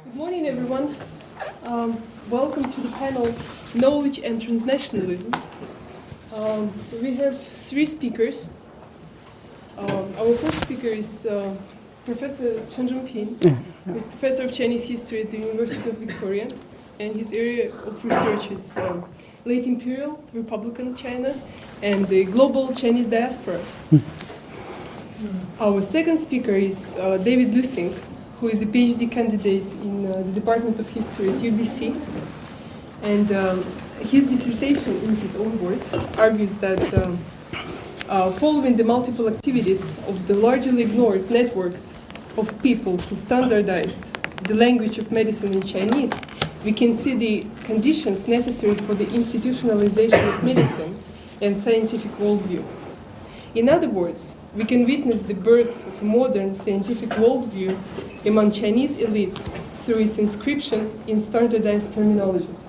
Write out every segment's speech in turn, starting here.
Good morning, everyone. Welcome to the panel, Knowledge and Transnationalism. We have three speakers. Our first speaker is Professor Chen Zhongping, who is Professor of Chinese History at the University of Victoria, and his area of research is late imperial, Republican China, and the global Chinese diaspora. Our second speaker is David Luesink, who is a PhD candidate in the Department of History at UBC. And his dissertation, in his own words, argues that following the multiple activities of the largely ignored networks of people who standardized the language of medicine in Chinese, we can see the conditions necessary for the institutionalization of medicine and scientific worldview. In other words, we can witness the birth of a modern scientific worldview among Chinese elites through its inscription in standardized terminologies.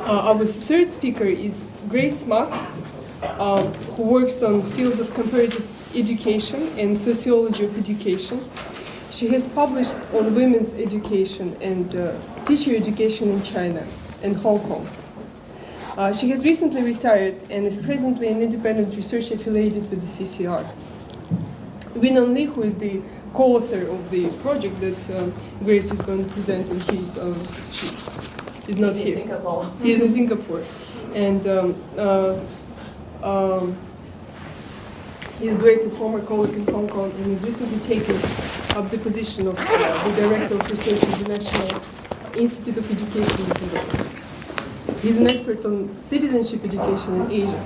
Our third speaker is Grace Mack, who works on fields of comparative education and sociology of education. She has published on women's education and teacher education in China and Hong Kong. She has recently retired and is presently an independent researcher affiliated with the CCR. Winon Li, who is the co-author of the project that Grace is going to present, and she is not here. He is in Singapore. And he is Grace's former colleague in Hong Kong and has recently taken up the position of the Director of Research at the National Institute of Education in Singapore. He's an expert on citizenship education in Asia.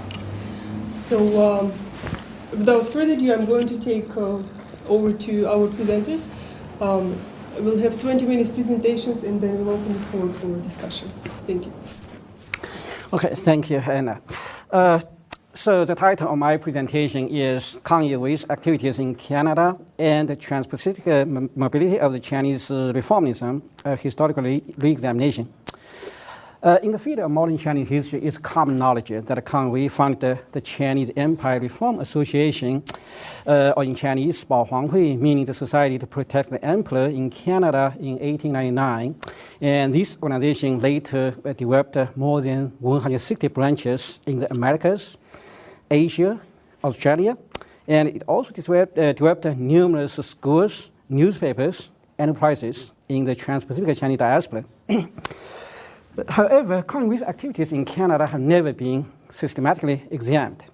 So without further ado, I'm going to take over to our presenters. We'll have 20 minutes presentations and then we'll open the floor for discussion. Thank you. Okay, thank you, Anna. So the title of my presentation is Kang Youweis Activities in Canada and the Transpacific Mobility of the Chinese Reformism, a Historical Reexamination. In the field of modern Chinese history, it's common knowledge that Kang Youweis founded the Chinese Empire Reform Association, or in Chinese, Baohuanghui, meaning the Society to Protect the Emperor in Canada in 1899. And this organization later developed more than 160 branches in the Americas, Asia, Australia, and it also developed numerous schools, newspapers, enterprises in the Transpacific Chinese diaspora. However, Kang Youweis activities in Canada have never been systematically examined.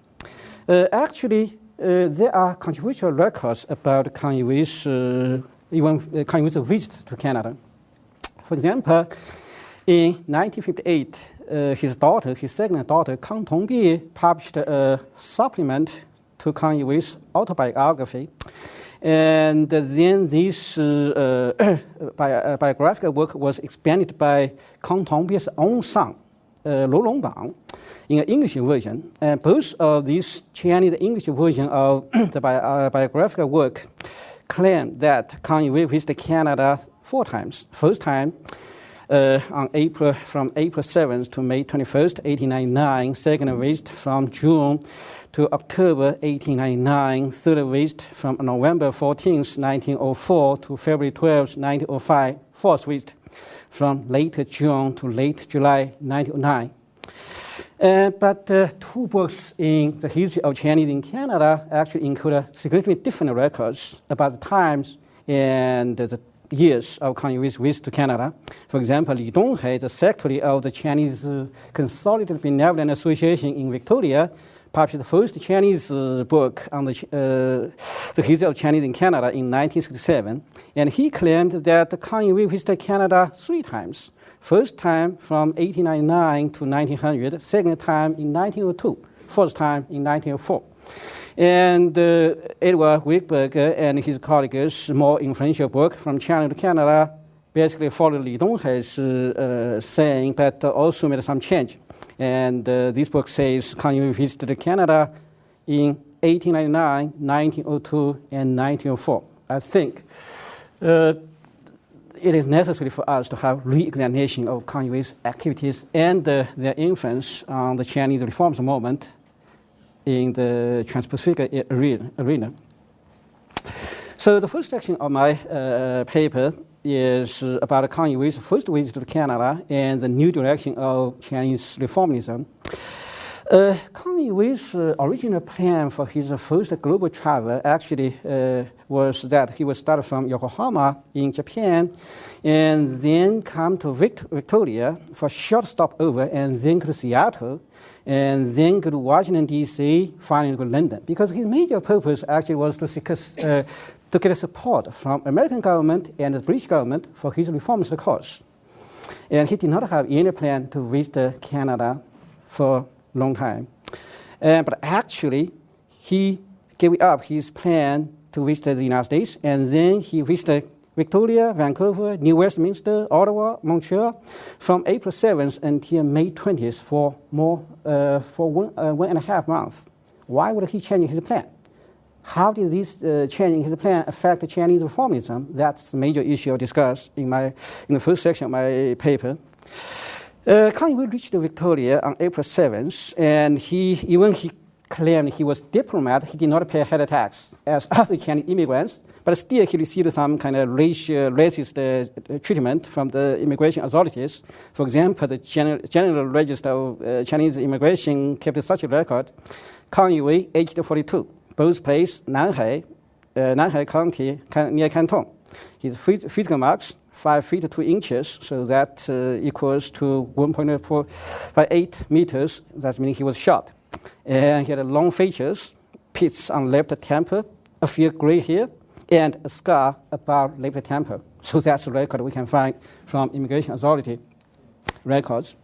Actually, there are controversial records about Kang Youweis, Kang Youweis' visit to Canada. For example, in 1958, his second daughter, Kang Tongbi, published a supplement to Kang Youweis' autobiography. And then this biographical work was expanded by Kang Tongbi's own son, Lu Longbang, in an English version. And both of these Chinese English version of the biographical work claim that Kang Youweis visited Canada 4 times. First time from April 7th to May 21st, 1899. Second visit from June to October 1899, third visit from November 14th, 1904 to February 12th, 1905, fourth visit from late June to late July 1909. But 2 books in the history of Chinese in Canada actually include significantly different records about the times and the years of Kang Youweis' visit to Canada. For example, Li Donghe, the secretary of the Chinese Consolidated Benevolent Association in Victoria, published the first Chinese book on the history of Chinese in Canada in 1967. And he claimed that Kang Youweis visited Canada 3 times. First time from 1899 to 1900, second time in 1902, fourth time in 1904. And Edward Wickberger and his colleagues' more influential book, From China to Canada, basically followed Li Donghe's saying, but also made some change. And this book says Kang Youweis visited Canada in 1899, 1902, and 1904. I think it is necessary for us to have re-examination of Kang Youweis' activities and their influence on the Chinese reforms movement in the Transpacific arena. So the first section of my paper is about Kang Youweis' first visit to Canada and the new direction of Chinese reformism. Kang Youweis' original plan for his first global travel actually was that he would start from Yokohama in Japan and then come to Victoria for a short stopover and then go to Seattle and then go to Washington, D.C., finally go to London. Because his major purpose actually was to seek to get support from American government and the British government for his reformist cause. And he did not have any plan to visit Canada for a long time. But actually, he gave up his plan to visit the United States, and then he visited Victoria, Vancouver, New Westminster, Ottawa, Montreal from April 7th until May 20th for 1.5 months. Why would he change his plan? How did this change in his plan affect Chinese reformism? That's the major issue I discussed in the first section of my paper. Kang Youweis reached Victoria on April 7th, and he claimed he was diplomat. He did not pay head tax as other Chinese immigrants, but still he received some kind of racist treatment from the immigration authorities. For example, the General Register of Chinese Immigration kept such a record. Kang Youweis, aged 42, birthplace Nanhai County near Canton. His physical marks, 5 feet 2 inches, so that equals to 1.48 meters. That means he was short. And he had long features, pits on left temple, a few gray hair, and a scar above left temple. So that's the record we can find from immigration authority records.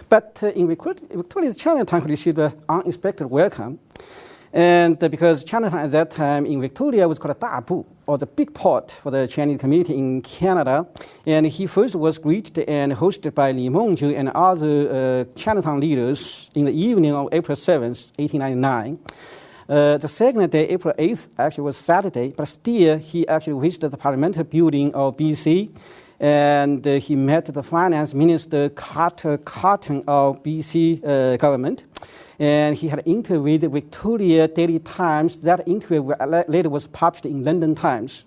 But in Victoria's Chinatown received an unexpected welcome. And because Chinatown at that time in Victoria was called Dabu, or the big port for the Chinese community in Canada. And he first was greeted and hosted by Li Mengzhu and other Chinatown leaders in the evening of April 7th, 1899. The second day, April 8th, actually was Saturday, but still he actually visited the parliamentary building of BC. And he met the finance minister Carter Cotton of BC government. And he had an interview with the Victoria Daily Times. That interview later was published in London Times.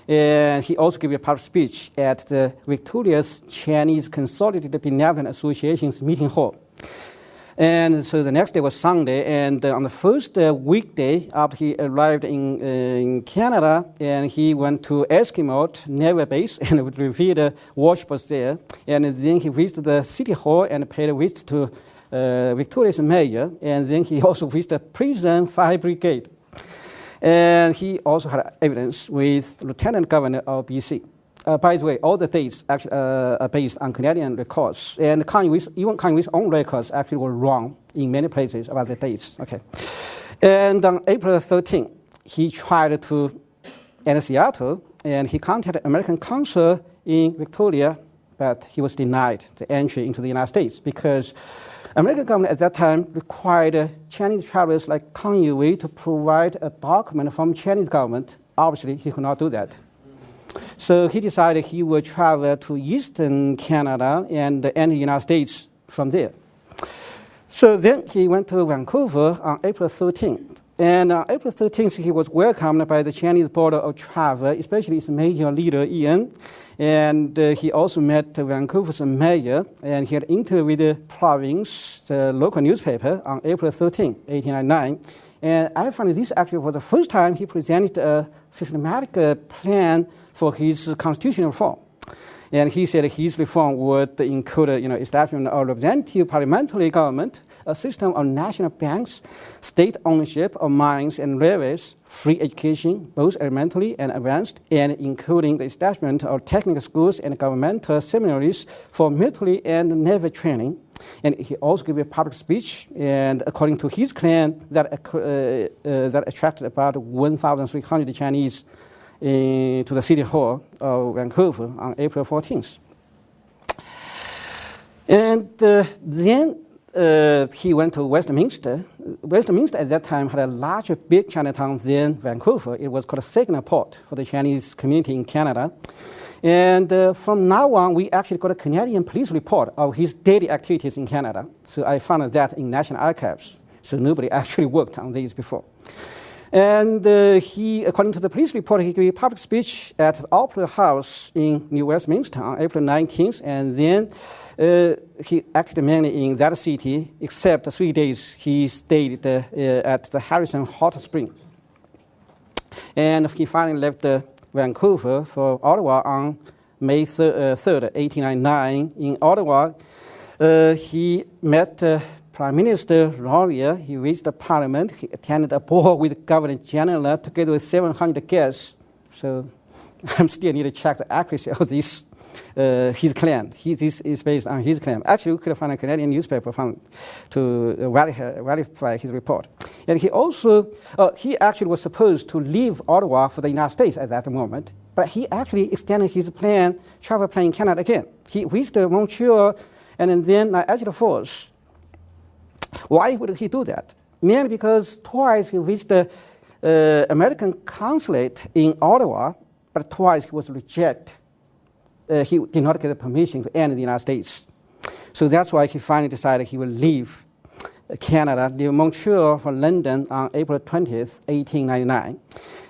And he also gave a public speech at the Victoria's Chinese Consolidated Benevolent Association's meeting hall. And so the next day was Sunday, and on the first weekday after he arrived in Canada, and he went to Eskimo Naval Base and would reviewed the warships there. And then he visited the City Hall and paid a visit to Victoria's mayor, and then he also visited prison fire brigade. And he also had evidence with Lieutenant Governor of BC. By the way, all the dates actually are based on Canadian records, and even Kang Youweis' own records actually were wrong in many places about the dates. Okay, and on April 13th, he tried to enter Seattle, and he contacted American consul in Victoria, but he was denied the entry into the United States because American government at that time required Chinese travelers like Kang Youweis to provide a document from Chinese government. Obviously, he could not do that. So he decided he would travel to eastern Canada and enter the United States from there. So then he went to Vancouver on April 13th. And on April 13th, he was welcomed by the Chinese Board of Travel, especially its major leader, Ian. And he also met Vancouver's mayor, and he had interviewed with the province, the local newspaper, on April 13, 1899. And I found this actually for the first time he presented a systematic plan for his constitutional reform. And he said his reform would include establishment of representative parliamentary government, a system of national banks, state ownership of mines and railways, free education, both elementary and advanced, and including the establishment of technical schools and governmental seminaries for military and naval training. And he also gave a public speech, and according to his claim, that attracted about 1,300 Chinese to the City Hall of Vancouver on April 14th. And then he went to Westminster. Westminster at that time had a larger, big Chinatown than Vancouver. It was called a signal port for the Chinese community in Canada. And from now on, we actually got a Canadian police report of his daily activities in Canada. So I found that in National Archives. So nobody actually worked on these before. And he, according to the police report, he gave a public speech at the Opera House in New Westminster on April 19th, and then he acted mainly in that city, except 3 days he stayed at the Harrison Hot Spring. And he finally left Vancouver for Ottawa on May 3rd, 1899. In Ottawa, he met Prime Minister Laurier. He reached the Parliament. He attended a ball with Governor General together with 700 guests. So I still need to check the accuracy of this, his claim. This is based on his claim. Actually, we could find a Canadian newspaper to verify his report. And he also, he actually was supposed to leave Ottawa for the United States at that moment, but he actually extended his plan, travel plan in Canada again. He reached Montreal and then Niagara Falls. Why would he do that? Mainly because twice he reached the American consulate in Ottawa, but twice he was rejected. He did not get the permission to enter the United States. So that's why he finally decided he would leave Canada, leave Montreal for London on April 20th, 1899.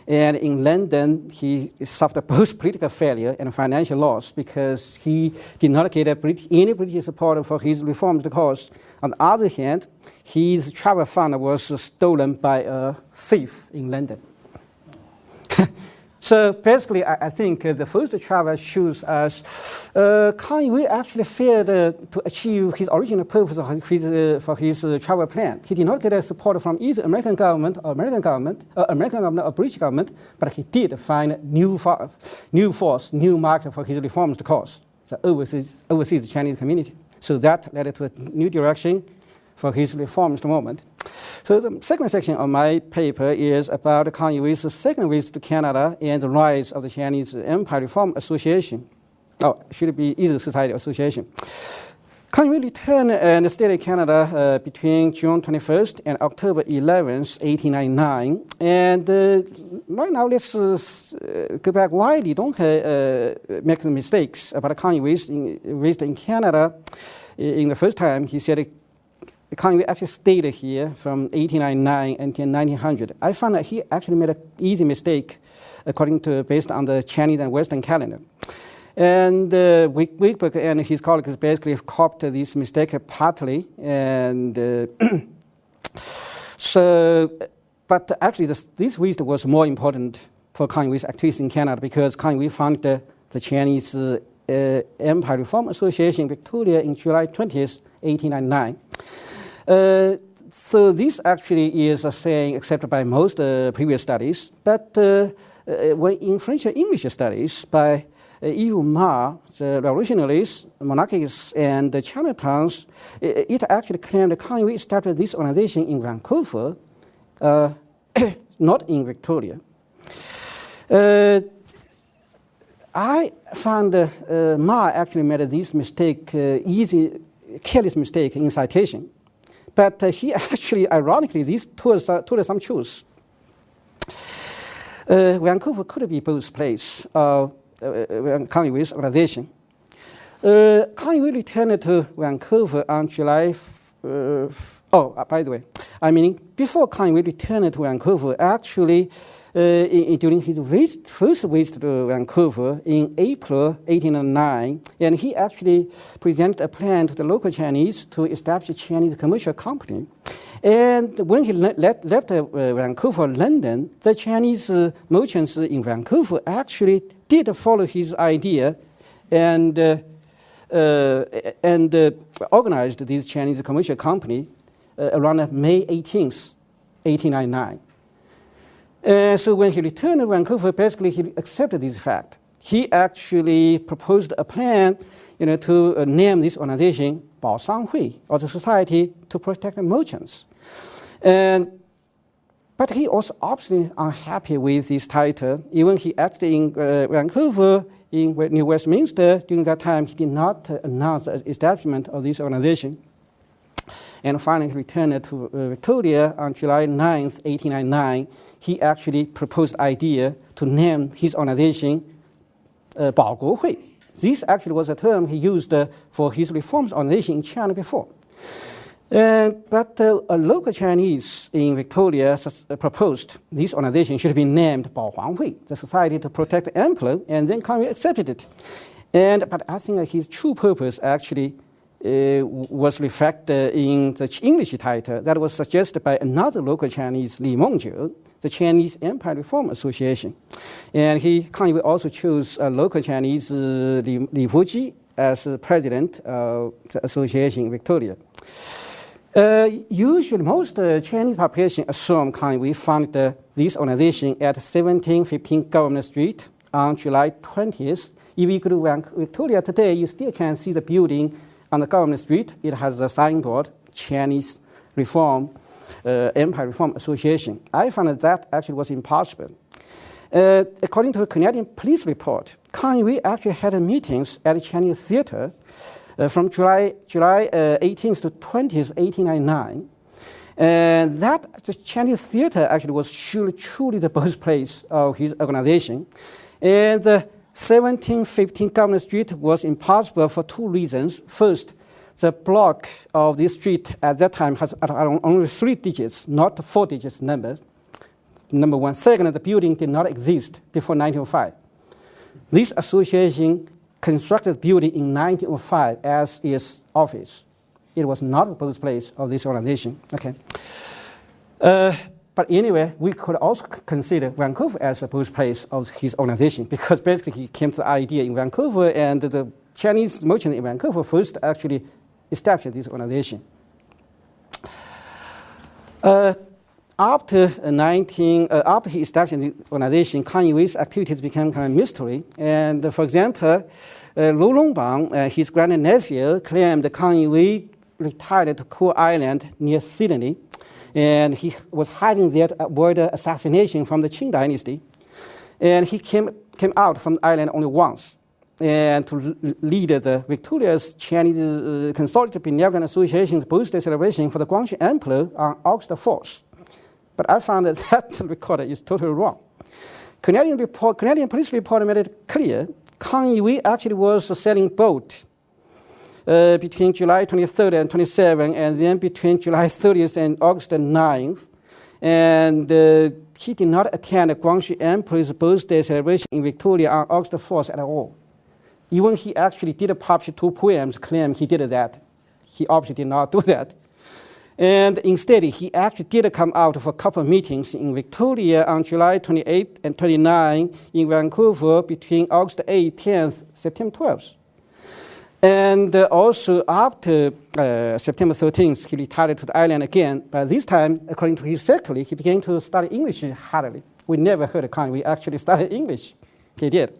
And in London, he suffered both political failure and financial loss because he did not get any British support for his reformed cause. On the other hand, his travel fund was stolen by a thief in London. So basically, I think the first travel shows us Kang Youweis actually failed to achieve his original purpose for his travel plan. He did not get support from either American government or British government, but he did find new force, new market for his reformist cause, the overseas Chinese community. So that led to a new direction for his reformist movement. So the second section of my paper is about Kang Youweis' second visit to Canada and the rise of the Chinese Empire Reform Association. Oh, should it be either Society or Association? Kang Youweis returned and stayed in Canada between June 21st and October 11th, 1899. And right now, let's go back why we don't make the mistakes about Kang Youweis raised in Canada. In the first time, he said Kang Youweis actually stayed here from 1899 until 1900. I found that he actually made an easy mistake based on the Chinese and Western calendar. And Wickberg and his colleagues basically copied this mistake partly. And but actually this visit was more important for Kang Youweis' activities in Canada because Kang Youweis founded the Chinese Empire Reform Association in Victoria in July 20th, 1899. So this actually is a saying accepted by most previous studies, but when influential English studies by E.U. Ma, the revolutionaries, monarchists, and the Chinatowns, it actually claimed that Kang Youweis started this organization in Vancouver, not in Victoria. I found Ma actually made this mistake, careless mistake in citation. But he actually, ironically, this told some truth. Vancouver could be both place of Kang Youweis' organization. Kang Youweis returned to Vancouver on July. By the way, I mean before Kang Youweis returned to Vancouver, actually. During his first visit to Vancouver in April 1809, and he actually presented a plan to the local Chinese to establish a Chinese commercial company. And when he left Vancouver, London, the Chinese merchants in Vancouver actually did follow his idea and organized this Chinese commercial company around May 18th, 1899. So when he returned to Vancouver, basically he accepted this fact. He actually proposed a plan, to name this organization Bao Sang Hui, or the Society to Protect Merchants. But he was obviously unhappy with this title. Even he acted in Vancouver, in New Westminster, during that time, he did not announce the establishment of this organization. And finally, he returned to Victoria on July 9th, 1899. He actually proposed the idea to name his organization Bao Guo Hui. This actually was a term he used for his reforms organization in China before. But local Chinese in Victoria proposed this organization should be named Baohuanghui, the Society to Protect the Emperor, and then Kang accepted it. But I think his true purpose actually was reflected in the English title that was suggested by another local Chinese, Li Mengjiu, the Chinese Empire Reform Association. And Kang also chose a local Chinese, Li Fuji, as president of the association in Victoria. Usually, most Chinese population assume Kang Youweis founded this organization at 1715 Government Street on July 20th. If you go to Victoria today, you still can see the building on the Government Street. It has a signboard, Chinese Empire Reform Association. I found that actually was impossible. According to a Canadian police report, Kang Youweis actually had meetings at the Chinese Theatre from July 18th to 20th, 1899. And the Chinese Theatre actually was truly the birthplace of his organization. And the 1715 Government Street was impossible for two reasons. First, the block of this street at that time has only 3 digits, not 4 digits number. Number one. Second, the building did not exist before 1905. This association constructed the building in 1905 as its office. It was not the birthplace of this organization. Okay. But anyway, we could also consider Vancouver as the birthplace of his organization, because basically he came to the idea in Vancouver, and the Chinese merchants in Vancouver first actually established this organization. After he established the organization, Kang Youweis' activities became kind of mystery. And for example, Lu Longbang, his grandnephew, claimed that Kang Youweis retired to Cook Island near Sydney, and he was hiding there to avoid assassination from the Qing dynasty. And he came out from the island only once, and to lead the Victoria's Chinese Consolidated Benevolent Association's birthday celebration for the Guangxu Emperor on August 4th. But I found that record is totally wrong. Canadian police report made it clear Kang Youweis actually was sailing boat between July 23rd and 27th, and then between July 30th and August 9th. And he did not attend the Guangxu Emperor's birthday celebration in Victoria on August 4th at all. Even he actually did publish 2 poems claiming he did that. He obviously did not do that. And instead, he actually did come out for a couple of meetings in Victoria on July 28th and 29th, in Vancouver between August 8th, 10th, September 12th. And also after September 13th, he retired to the island again. But this time, according to his secretary, he began to study English hardly. We never heard of Kang Youweis actually studied English. He did.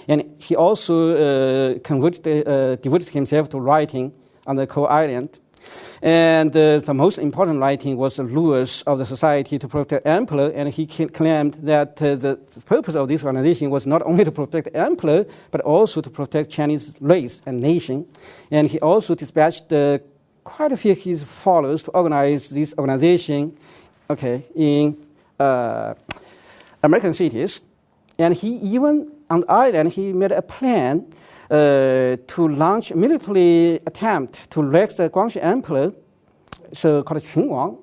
And he also devoted himself to writing on the Cook Island. And the most important writing was the Rules of the Society to Protect the Emperor, and he claimed that the purpose of this organization was not only to protect the emperor, but also to protect Chinese race and nation. And he also dispatched quite a few of his followers to organize this organization, in American cities. And he even, on the island, he made a plan to launch a military attempt to wreck the Guangxu Emperor, so called Qunwang.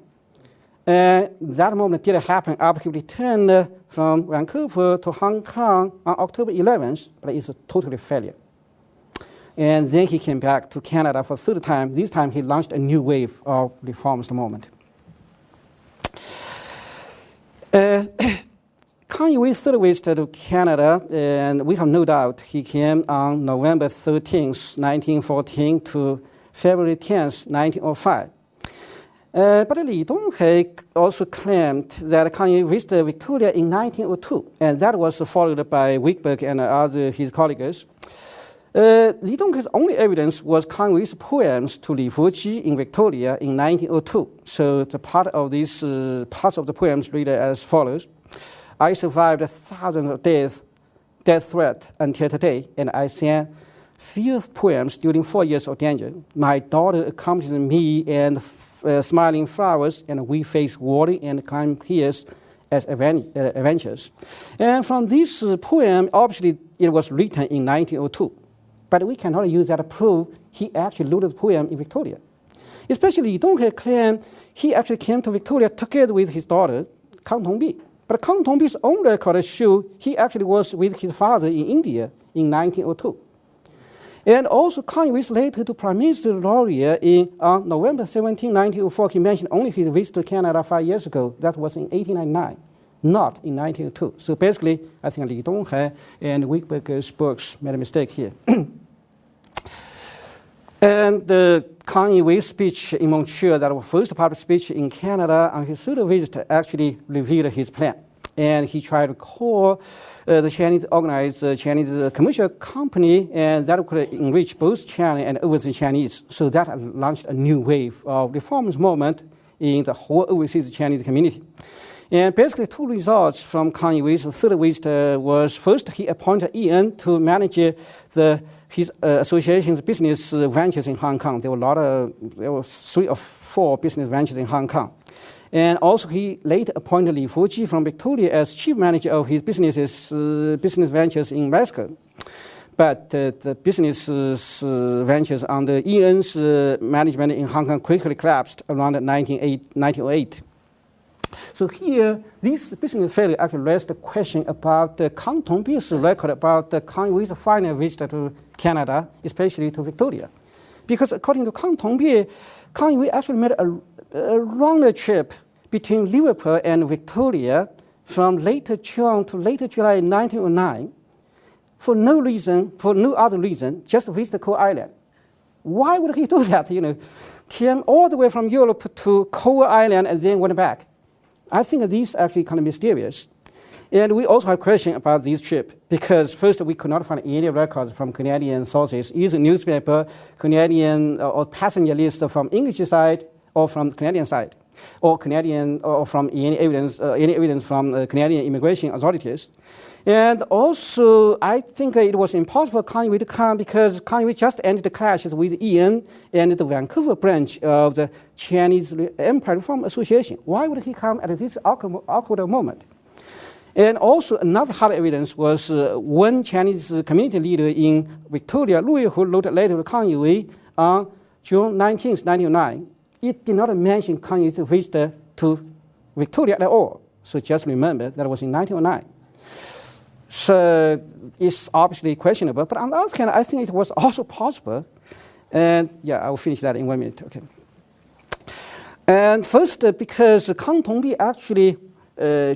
That moment did happen after he returned from Vancouver to Hong Kong on October 11th, but it's a total failure. And then he came back to Canada for the 3rd time. This time he launched a new wave of reformist movement. Kang Youweis' 3rd visit to Canada, and we have no doubt he came on November 13th, 1914 to February 10th, 1905. But Li Donghe also claimed that Kang Youweis visited Victoria in 1902, and that was followed by Wickberg and other his colleagues. Li Donghe's only evidence was Kang Youweis' poems to Li Fuji in Victoria in 1902. So the part of these parts of the poems read as follows. I survived thousands of death threat until today, and I sang fierce poems during 4 years of danger. My daughter accompanies me and smiling flowers, and we face water and climb hills as adventures. And from this poem, obviously it was written in 1902, but we cannot use that to prove he actually wrote the poem in Victoria. Especially Li Donghe claimed he actually came to Victoria together with his daughter, Kang Tongbi. But Kang Tongbi's own records show he actually was with his father in India in 1902. And also Kang Youweis later to Prime Minister Laurier on November 17, 1904, he mentioned only his visit to Canada 5 years ago. That was in 1899, not in 1902. So basically, I think Li Donghe and Wickberger's books made a mistake here. And the Kang Youweis speech in Montreal, that was first public speech in Canada on his third visit, actually revealed his plan. And he tried to call the Chinese organized Chinese commercial company, and that could enrich both China and overseas Chinese. So that launched a new wave of reforms movement in the whole overseas Chinese community. And basically, two results from Kang Youweis' third visit was first, he appointed Ian to manage his association's business ventures in Hong Kong. There were 3 or 4 business ventures in Hong Kong. And also, he later appointed Li Fuji from Victoria as chief manager of his business ventures in Mexico. But the business ventures under Ian's management in Hong Kong quickly collapsed around 1908. So here, this business failure actually raised the question about Kang Tongbi's record about Kang Youweis' final visit to Canada, especially to Victoria. Because according to Kang Tongbi, Kang Youweis actually made a round trip between Liverpool and Victoria from late June to late July 1909 for no other reason, just visit Cook Island. Why would he do that? Came all the way from Europe to Cook Island and then went back. I think these are actually kind of mysterious. And we also have a question about this trip, because first we could not find any records from Canadian sources, either newspaper, Canadian or passenger list from English side or from the Canadian side, or Canadian or from any evidence from Canadian immigration authorities. And also, I think it was impossible for Kang Youweis to come because Kang Youweis just ended the clashes with Ian and the Vancouver branch of the Chinese Empire Reform Association. Why would he come at this awkward moment? And also, another hard evidence was one Chinese community leader in Victoria, Louis, who wrote a letter to Kang Youweis on June 19, 1909. It did not mention Kang Youweis' visit to Victoria at all. So just remember that was in 1909. So it's obviously questionable. But on the other hand, I think it was also possible. And yeah, I will finish that in 1 minute. Okay. And first, because Kang Tongbi actually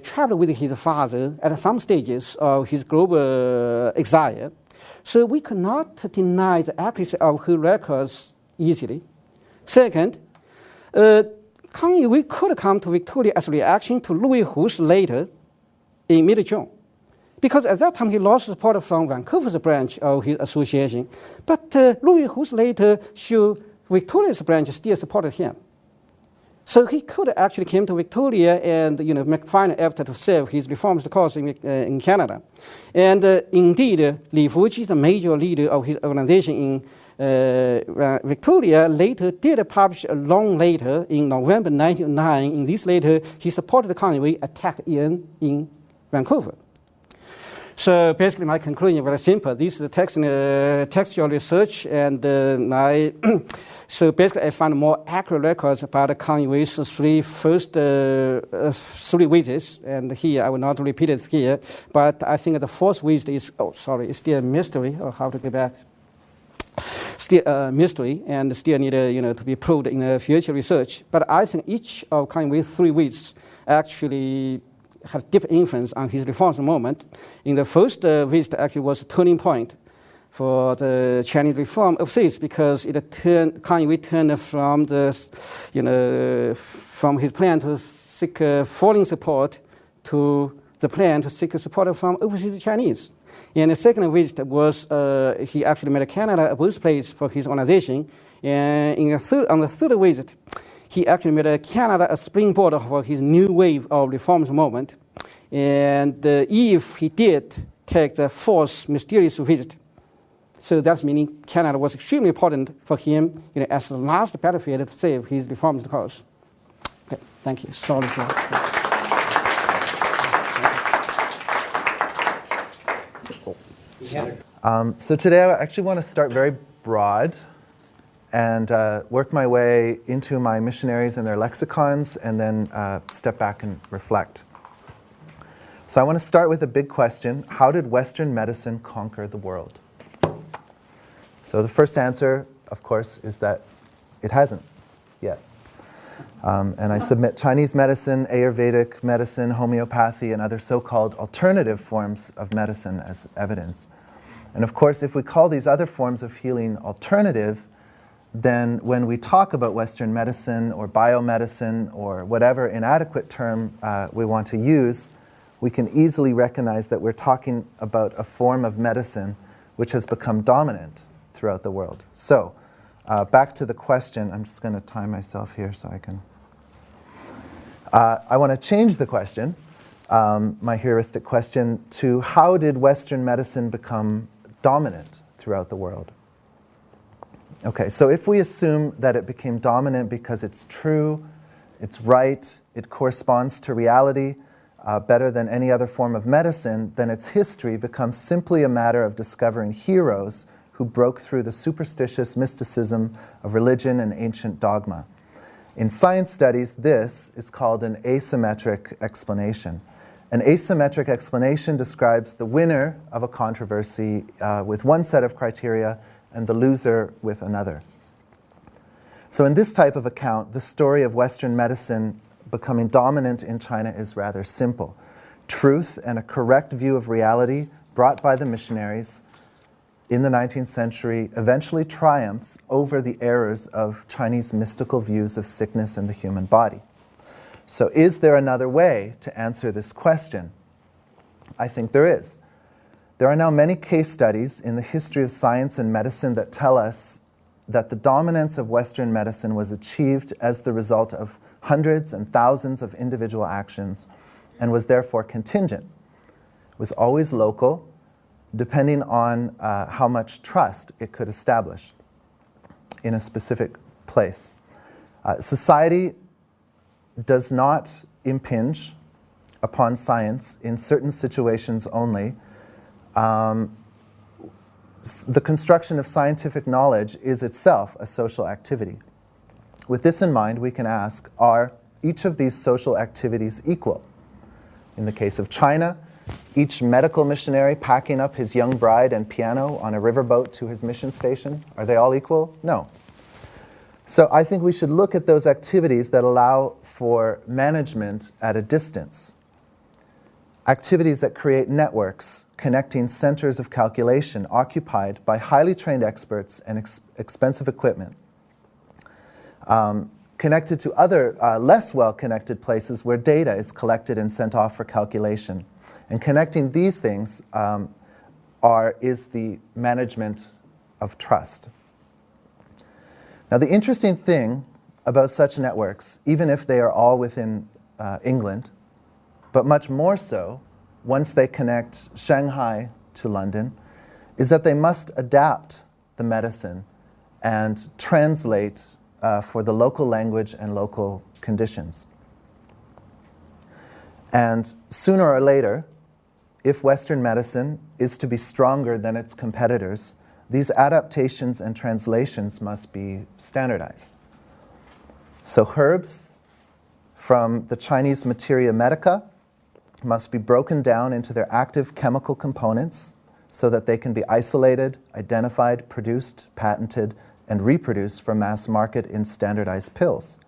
traveled with his father at some stages of his global exile, so we cannot deny the accuracy of her records easily. Second, Kang Youweis could come to Victoria as a reaction to Louis Hu's letter in mid-June, because at that time he lost support from Vancouver's branch of his association. But Louis Hu's letter showed Victoria's branch still supported him. So he could actually come to Victoria and make final effort to save his reformist cause in Canada. And indeed, Li Fuji, the major leader of his organization in Victoria, later did publish a long letter in November 1909. In this letter, he supported Kang Youweis attacked Ian in Vancouver. So basically, my conclusion is very simple. This is textual research, and so basically, I found more accurate records about Kang Youweis' three visits, and here I will not repeat it here. But I think the fourth visit is it's still a mystery, or how to get back. Still a mystery, and still need to be proved in future research. But I think each of Kang Youweis' 3 visits actually had deep influence on his reforms movement. In the first visit, actually was a turning point for the Chinese reform overseas, because Kang Youweis turned from his plan to seek foreign support to the plan to seek support from overseas Chinese. And the second visit was he actually made Canada a birthplace for his organization. And on the third visit, he actually made Canada a springboard for his new wave of reforms movement. And if he did take the fourth mysterious visit, so that's meaning Canada was extremely important for him as the last battlefield to save his reformist cause. Okay, thank you. Sorry for So today I actually want to start very broad and work my way into my missionaries and their lexicons, and then step back and reflect. So I want to start with a big question. How did Western medicine conquer the world? So the first answer, of course, is that it hasn't yet. And I submit Chinese medicine, Ayurvedic medicine, homeopathy, and other so-called alternative forms of medicine as evidence. And of course, if we call these other forms of healing alternative, then when we talk about Western medicine or biomedicine or whatever inadequate term we want to use, we can easily recognize that we're talking about a form of medicine which has become dominant throughout the world. So, back to the question. I'm just going to time myself here so I can... I want to change the question, my heuristic question, to how did Western medicine become dominant throughout the world? Okay, so if we assume that it became dominant because it's true, it's right, it corresponds to reality better than any other form of medicine, then its history becomes simply a matter of discovering heroes who broke through the superstitious mysticism of religion and ancient dogma. In science studies, this is called an asymmetric explanation. An asymmetric explanation describes the winner of a controversy with one set of criteria and the loser with another. So in this type of account, the story of Western medicine becoming dominant in China is rather simple. Truth and a correct view of reality brought by the missionaries in the 19th century eventually triumphs over the errors of Chinese mystical views of sickness and the human body. So is there another way to answer this question? I think there is. There are now many case studies in the history of science and medicine that tell us that the dominance of Western medicine was achieved as the result of hundreds and thousands of individual actions and was therefore contingent. It was always local, depending on how much trust it could establish in a specific place. Society does not impinge upon science in certain situations only. The construction of scientific knowledge is itself a social activity. With this in mind, we can ask, are each of these social activities equal? In the case of China, each medical missionary packing up his young bride and piano on a riverboat to his mission station, are they all equal? No. So I think we should look at those activities that allow for management at a distance. Activities that create networks connecting centers of calculation occupied by highly trained experts and expensive equipment. Connected to other less well-connected places where data is collected and sent off for calculation. And connecting these things is the management of trust. Now, the interesting thing about such networks, even if they are all within England, but much more so once they connect Shanghai to London, is that they must adapt the medicine and translate for the local language and local conditions. And sooner or later, if Western medicine is to be stronger than its competitors, these adaptations and translations must be standardized. So herbs from the Chinese materia medica must be broken down into their active chemical components so that they can be isolated, identified, produced, patented, and reproduced for mass market in standardized pills.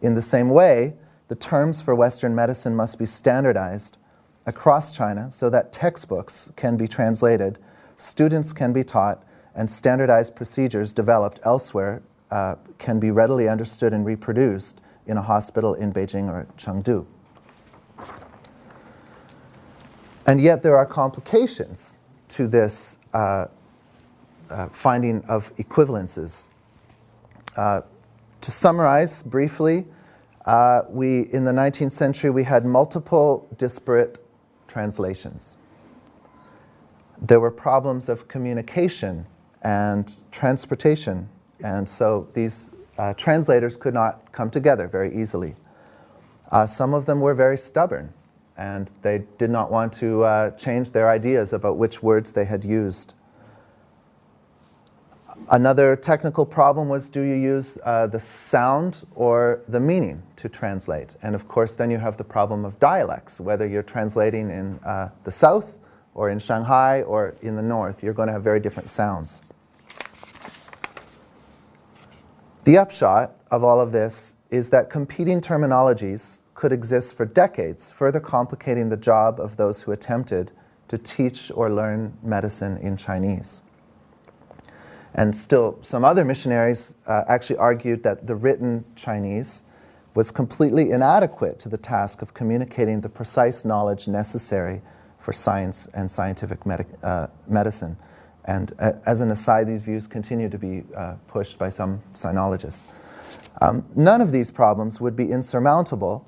In the same way, the terms for Western medicine must be standardized across China so that textbooks can be translated, students can be taught, and standardized procedures developed elsewhere can be readily understood and reproduced in a hospital in Beijing or Chengdu. And yet there are complications to this finding of equivalences. To summarize briefly, in the 19th century we had multiple disparate translations. There were problems of communication and transportation, and so these translators could not come together very easily. Some of them were very stubborn, and they did not want to change their ideas about which words they had used. Another technical problem was, do you use the sound or the meaning to translate? And of course, then you have the problem of dialects. Whether you're translating in the south or in Shanghai or in the north, you're going to have very different sounds. The upshot of all of this is that competing terminologies could exist for decades, further complicating the job of those who attempted to teach or learn medicine in Chinese. And still, some other missionaries actually argued that the written Chinese was completely inadequate to the task of communicating the precise knowledge necessary for science and scientific medicine. And as an aside, these views continue to be pushed by some sinologists. None of these problems would be insurmountable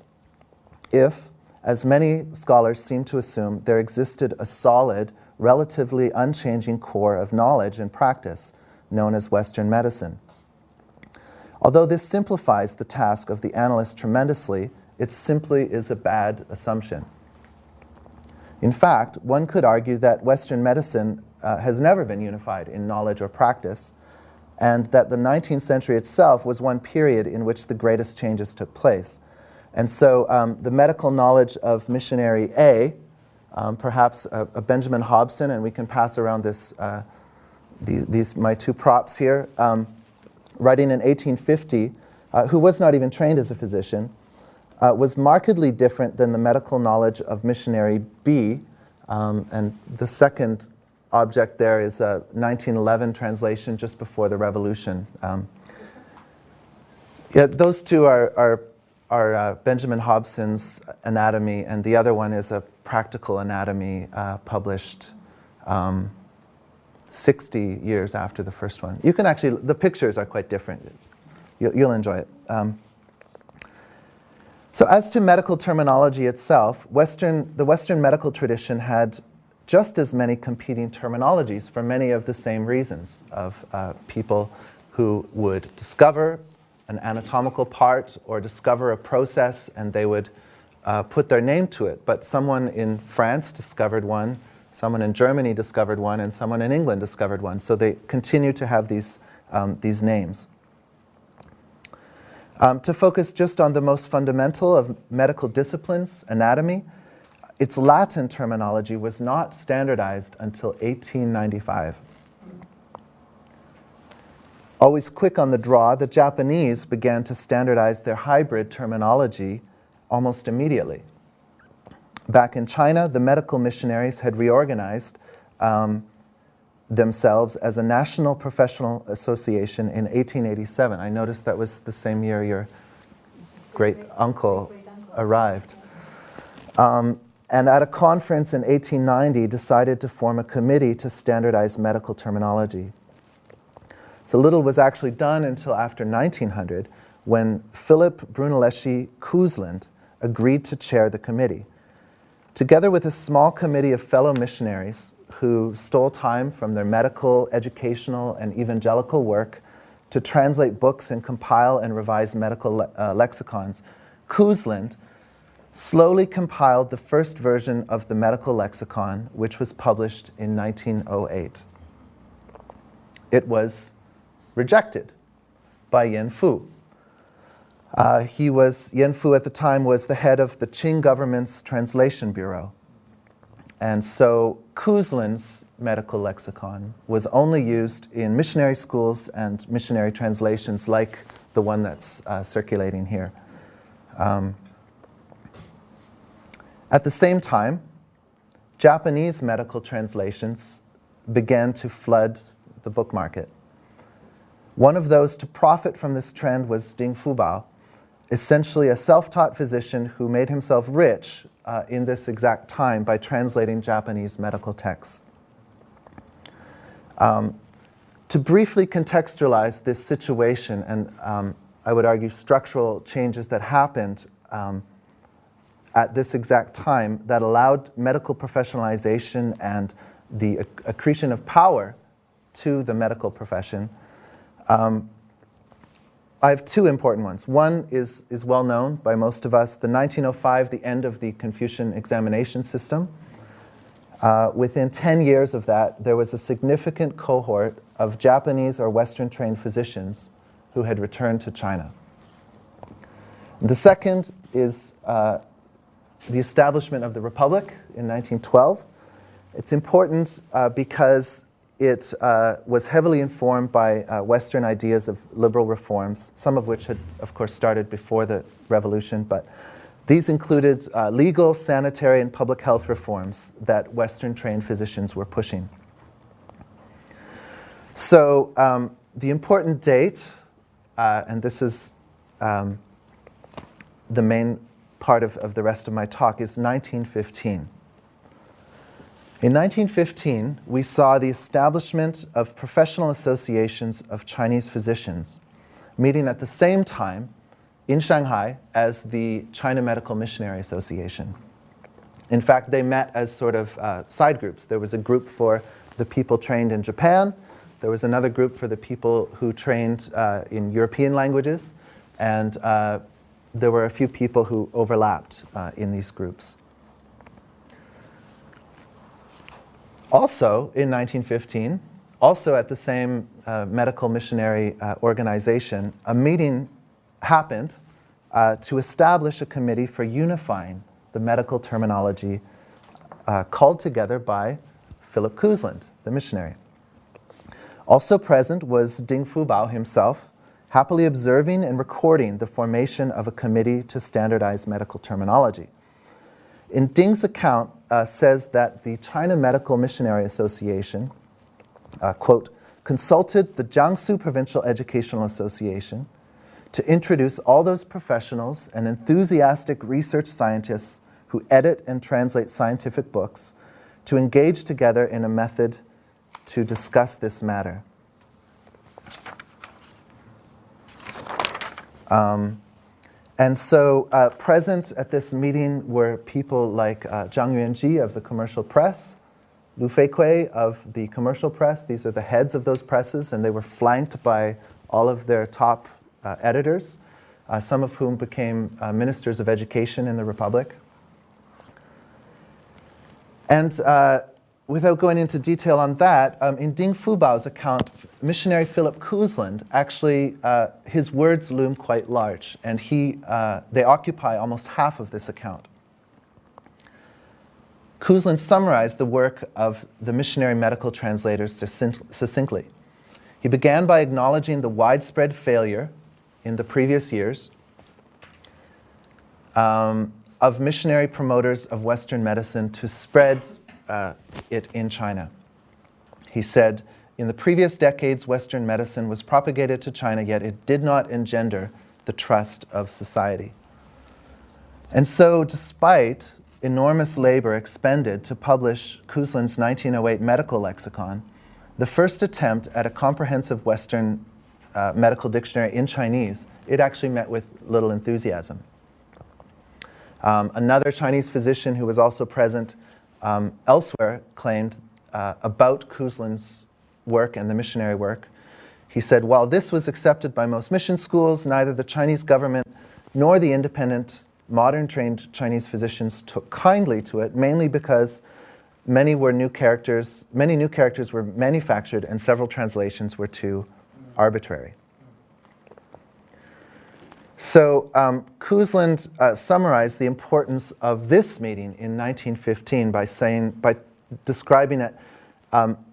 if, as many scholars seem to assume, there existed a solid, relatively unchanging core of knowledge and practice known as Western medicine. Although this simplifies the task of the analyst tremendously, it simply is a bad assumption. In fact, one could argue that Western medicine has never been unified in knowledge or practice, and that the 19th century itself was one period in which the greatest changes took place. And so the medical knowledge of missionary A, perhaps a Benjamin Hobson, and we can pass around this, these my two props here, writing in 1850, who was not even trained as a physician, was markedly different than the medical knowledge of missionary B. And the second object there is a 1911 translation just before the Revolution. Yeah, those two are Benjamin Hobson's Anatomy, and the other one is a Practical Anatomy published 60 years after the first one. You can actually, the pictures are quite different. You'll enjoy it. So as to medical terminology itself, the Western medical tradition had just as many competing terminologies for many of the same reasons of people who would discover an anatomical part or discover a process, and they would put their name to it. But someone in France discovered one, someone in Germany discovered one, and someone in England discovered one. So they continue to have these names. To focus just on the most fundamental of medical disciplines, anatomy, its Latin terminology was not standardized until 1895. Always quick on the draw, the Japanese began to standardize their hybrid terminology almost immediately. Back in China, the medical missionaries had reorganized themselves as a national professional association in 1887. I noticed that was the same year your great-uncle arrived. And at a conference in 1890, decided to form a committee to standardize medical terminology. So little was actually done until after 1900, when Philip Brunelleschi Koosland agreed to chair the committee. Together with a small committee of fellow missionaries who stole time from their medical, educational, and evangelical work to translate books and compile and revise medical lexicons, Koosland slowly compiled the first version of the medical lexicon, which was published in 1908. It was rejected by Yen Fu. Yen Fu at the time was the head of the Qing government's translation bureau. And so Koosland's medical lexicon was only used in missionary schools and missionary translations like the one that's circulating here. At the same time, Japanese medical translations began to flood the book market. One of those to profit from this trend was Ding Fubao, essentially a self-taught physician who made himself rich in this exact time by translating Japanese medical texts. To briefly contextualize this situation and I would argue structural changes that happened at this exact time that allowed medical professionalization and the accretion of power to the medical profession, I have two important ones. One is well known by most of us, the 1905, the end of the Confucian examination system. Within 10 years of that, there was a significant cohort of Japanese or Western-trained physicians who had returned to China. The second is the establishment of the Republic in 1912. It's important because it was heavily informed by Western ideas of liberal reforms, some of which had, of course, started before the revolution, but these included legal, sanitary, and public health reforms that Western-trained physicians were pushing. So the important date, and this is the main part of the rest of my talk, is 1915. In 1915, we saw the establishment of professional associations of Chinese physicians, meeting at the same time in Shanghai as the China Medical Missionary Association. In fact, they met as sort of side groups. There was a group for the people trained in Japan. There was another group for the people who trained in European languages. And there were a few people who overlapped in these groups. Also, in 1915, also at the same medical missionary organization, a meeting happened to establish a committee for unifying the medical terminology called together by Philip Koosland, the missionary. Also present was Ding Fubao himself, happily observing and recording the formation of a committee to standardize medical terminology. In Ding's account says that the China Medical Missionary Association, quote, consulted the Jiangsu Provincial Educational Association to introduce all those professionals and enthusiastic research scientists who edit and translate scientific books to engage together in a method to discuss this matter. And so present at this meeting were people like Zhang Yuanji of the Commercial Press, Lu Feikui of the Commercial Press. These are the heads of those presses, and they were flanked by all of their top editors, some of whom became ministers of education in the Republic. And without going into detail on that, in Ding Fubao's account, missionary Philip Koosland, actually, his words loom quite large, and they occupy almost half of this account. Koosland summarized the work of the missionary medical translators succinctly. He began by acknowledging the widespread failure in the previous years of missionary promoters of Western medicine to spread it in China. He said, in the previous decades, Western medicine was propagated to China, yet it did not engender the trust of society. And so, despite enormous labor expended to publish Koosland's 1908 medical lexicon, the first attempt at a comprehensive Western medical dictionary in Chinese, it actually met with little enthusiasm. Another Chinese physician who was also present elsewhere claimed about Koosland's work and the missionary work. He said, while this was accepted by most mission schools, neither the Chinese government nor the independent, modern-trained Chinese physicians took kindly to it, mainly because many new characters were manufactured and several translations were too arbitrary. So Koosland summarized the importance of this meeting in 1915 by describing it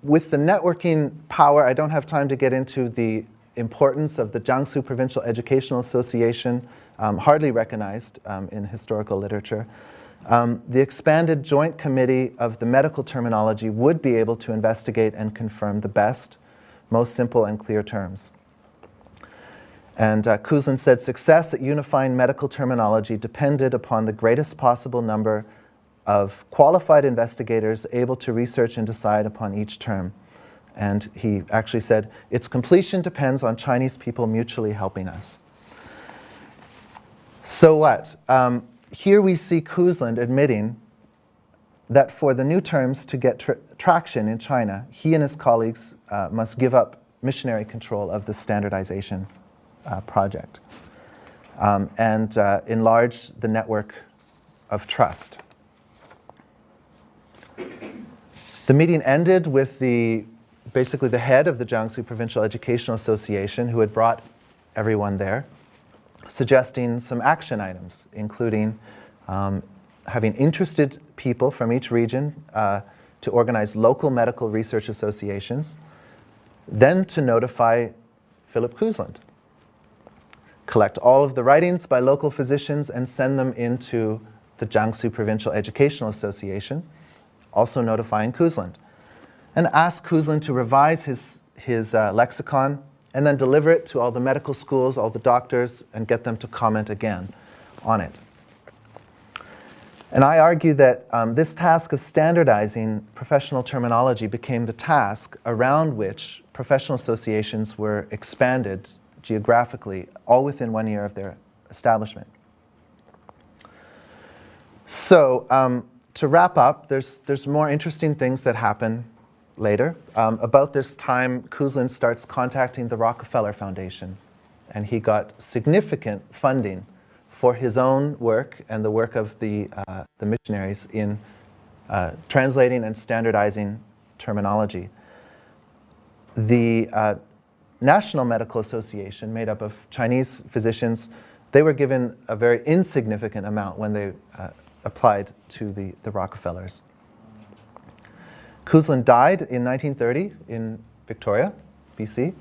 with the networking power. I don't have time to get into the importance of the Jiangsu Provincial Educational Association, hardly recognized in historical literature. The expanded joint committee of the medical terminology would be able to investigate and confirm the best, most simple and clear terms. And Koosland said success at unifying medical terminology depended upon the greatest possible number of qualified investigators able to research and decide upon each term. And he actually said, its completion depends on Chinese people mutually helping us. So what? Here we see Koosland admitting that for the new terms to get traction in China, he and his colleagues must give up missionary control of the standardization project and enlarge the network of trust. The meeting ended with the basically the head of the Jiangsu Provincial Educational Association, who had brought everyone there, suggesting some action items, including having interested people from each region to organize local medical research associations, then to notify Philip Koosland, collect all of the writings by local physicians and send them into the Jiangsu Provincial Educational Association, also notifying Koosland, and ask Koosland to revise his lexicon and then deliver it to all the medical schools, all the doctors, and get them to comment again on it. And I argue that this task of standardizing professional terminology became the task around which professional associations were expanded geographically, all within 1 year of their establishment. So to wrap up, there's more interesting things that happen later. About this time, Koosland starts contacting the Rockefeller Foundation, and he got significant funding for his own work and the work of the missionaries in translating and standardizing terminology. The National Medical Association, made up of Chinese physicians, they were given a very insignificant amount when they applied to the Rockefellers. Koosland died in 1930 in Victoria, BC.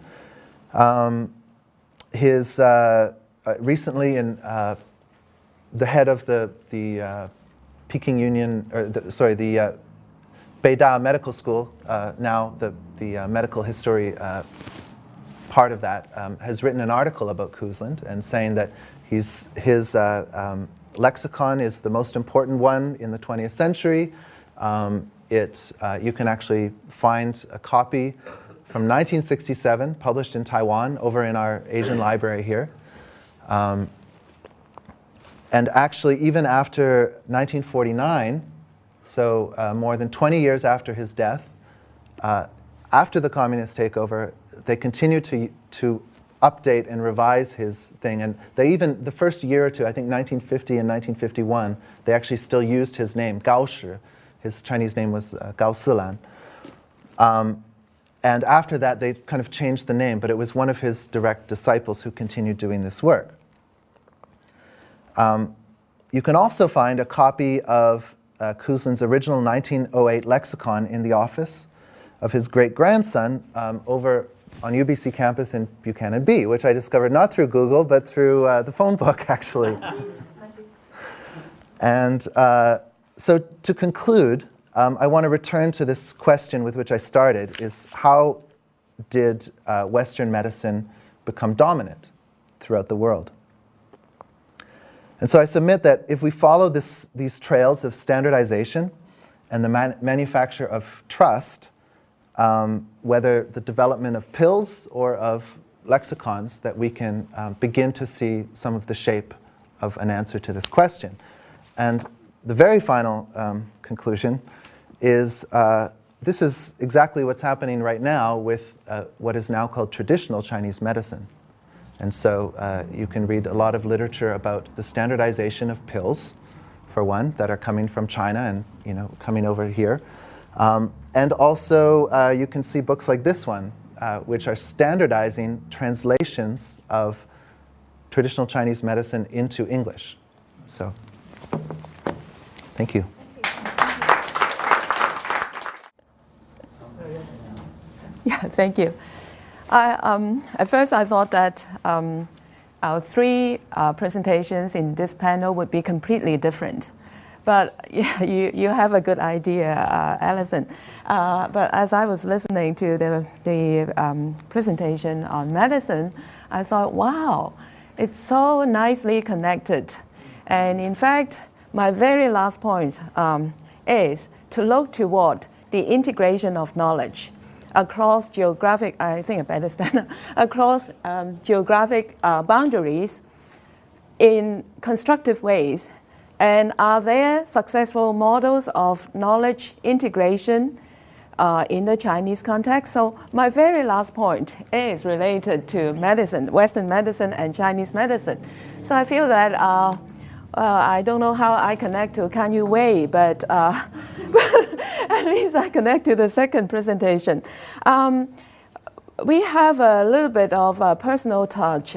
Recently, the head of the Peking Union, or the Beida Medical School, now the medical history part of that, has written an article about Koosland and saying that his lexicon is the most important one in the 20th century. You can actually find a copy from 1967, published in Taiwan, over in our Asian library here. And actually, even after 1949, so more than 20 years after his death, after the communist takeover, they continued to update and revise his thing. And they even, the first year or two, I think 1950 and 1951, they actually still used his name, Gao Shi. His Chinese name was Gao Silan. And after that, they kind of changed the name, but it was one of his direct disciples who continued doing this work. You can also find a copy of Koosland's original 1908 lexicon in the office of his great-grandson over on UBC campus in Buchanan B, which I discovered not through Google, but through the phone book, actually. And so to conclude, I want to return to this question with which I started, is how did Western medicine become dominant throughout the world? And so I submit that if we follow these trails of standardization and the manufacture of trust, whether the development of pills or of lexicons, that we can begin to see some of the shape of an answer to this question. And the very final conclusion is this is exactly what's happening right now with what is now called traditional Chinese medicine. And so you can read a lot of literature about the standardization of pills, for one, that are coming from China and coming over here. And also you can see books like this one, which are standardizing translations of traditional Chinese medicine into English. So, thank you. Yeah, thank you. At first, I thought that our three presentations in this panel would be completely different. But yeah, you have a good idea, Alison. But as I was listening to the presentation on medicine, I thought, wow, it's so nicely connected. And in fact, my very last point is to look toward the integration of knowledge across geographic, I think a better standard, across geographic boundaries in constructive ways. And are there successful models of knowledge integration in the Chinese context? So my very last point is related to medicine, Western medicine and Chinese medicine. So I feel that I don't know how I connect to Kang Youweis, but at least I connect to the second presentation. We have a little bit of a personal touch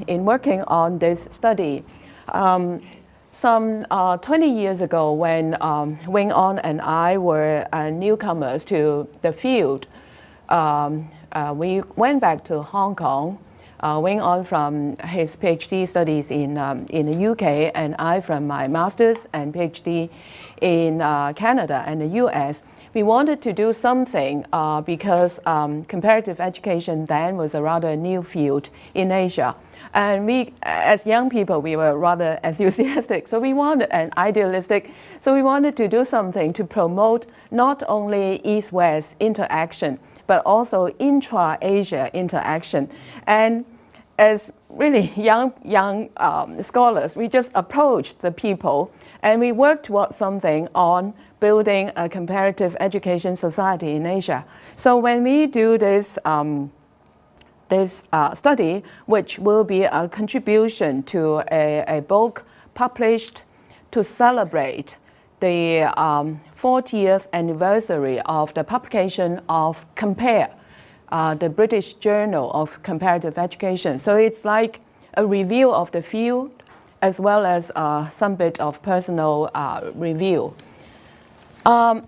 in working on this study. Some 20 years ago, when Wing On and I were newcomers to the field, we went back to Hong Kong. Wing On from his PhD studies in the UK, and I from my master's and PhD in Canada and the US. We wanted to do something because comparative education then was a rather new field in Asia. And we, as young people, we were rather enthusiastic. So we wanted, and idealistic, so we wanted to do something to promote not only East-West interaction, but also intra-Asia interaction. And as really young scholars, we just approached the people and we worked towards something on building a comparative education society in Asia. So when we do this study, which will be a contribution to a book published to celebrate the 40th anniversary of the publication of Compare, the British Journal of Comparative Education. So it's like a review of the field as well as some bit of personal review. Our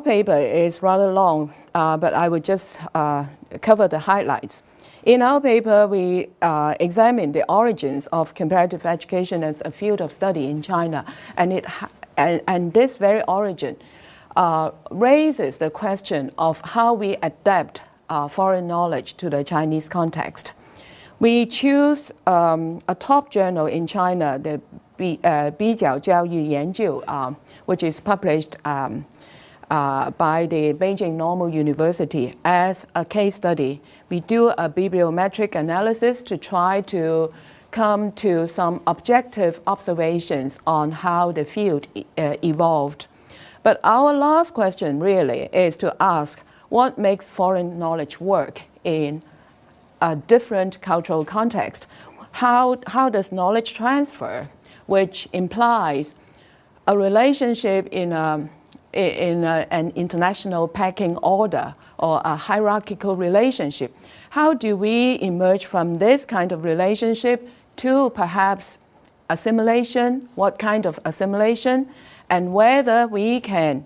paper is rather long, but I would just cover the highlights. In our paper, we examine the origins of comparative education as a field of study in China, and this very origin raises the question of how we adapt foreign knowledge to the Chinese context. We choose a top journal in China, the 比较教育研究, which is published by the Beijing Normal University as a case study. We do a bibliometric analysis to try to come to some objective observations on how the field evolved. But our last question really is to ask what makes foreign knowledge work in a different cultural context. How does knowledge transfer, which implies a relationship in an international pecking order or a hierarchical relationship. How do we emerge from this kind of relationship to perhaps assimilation? What kind of assimilation? And whether we can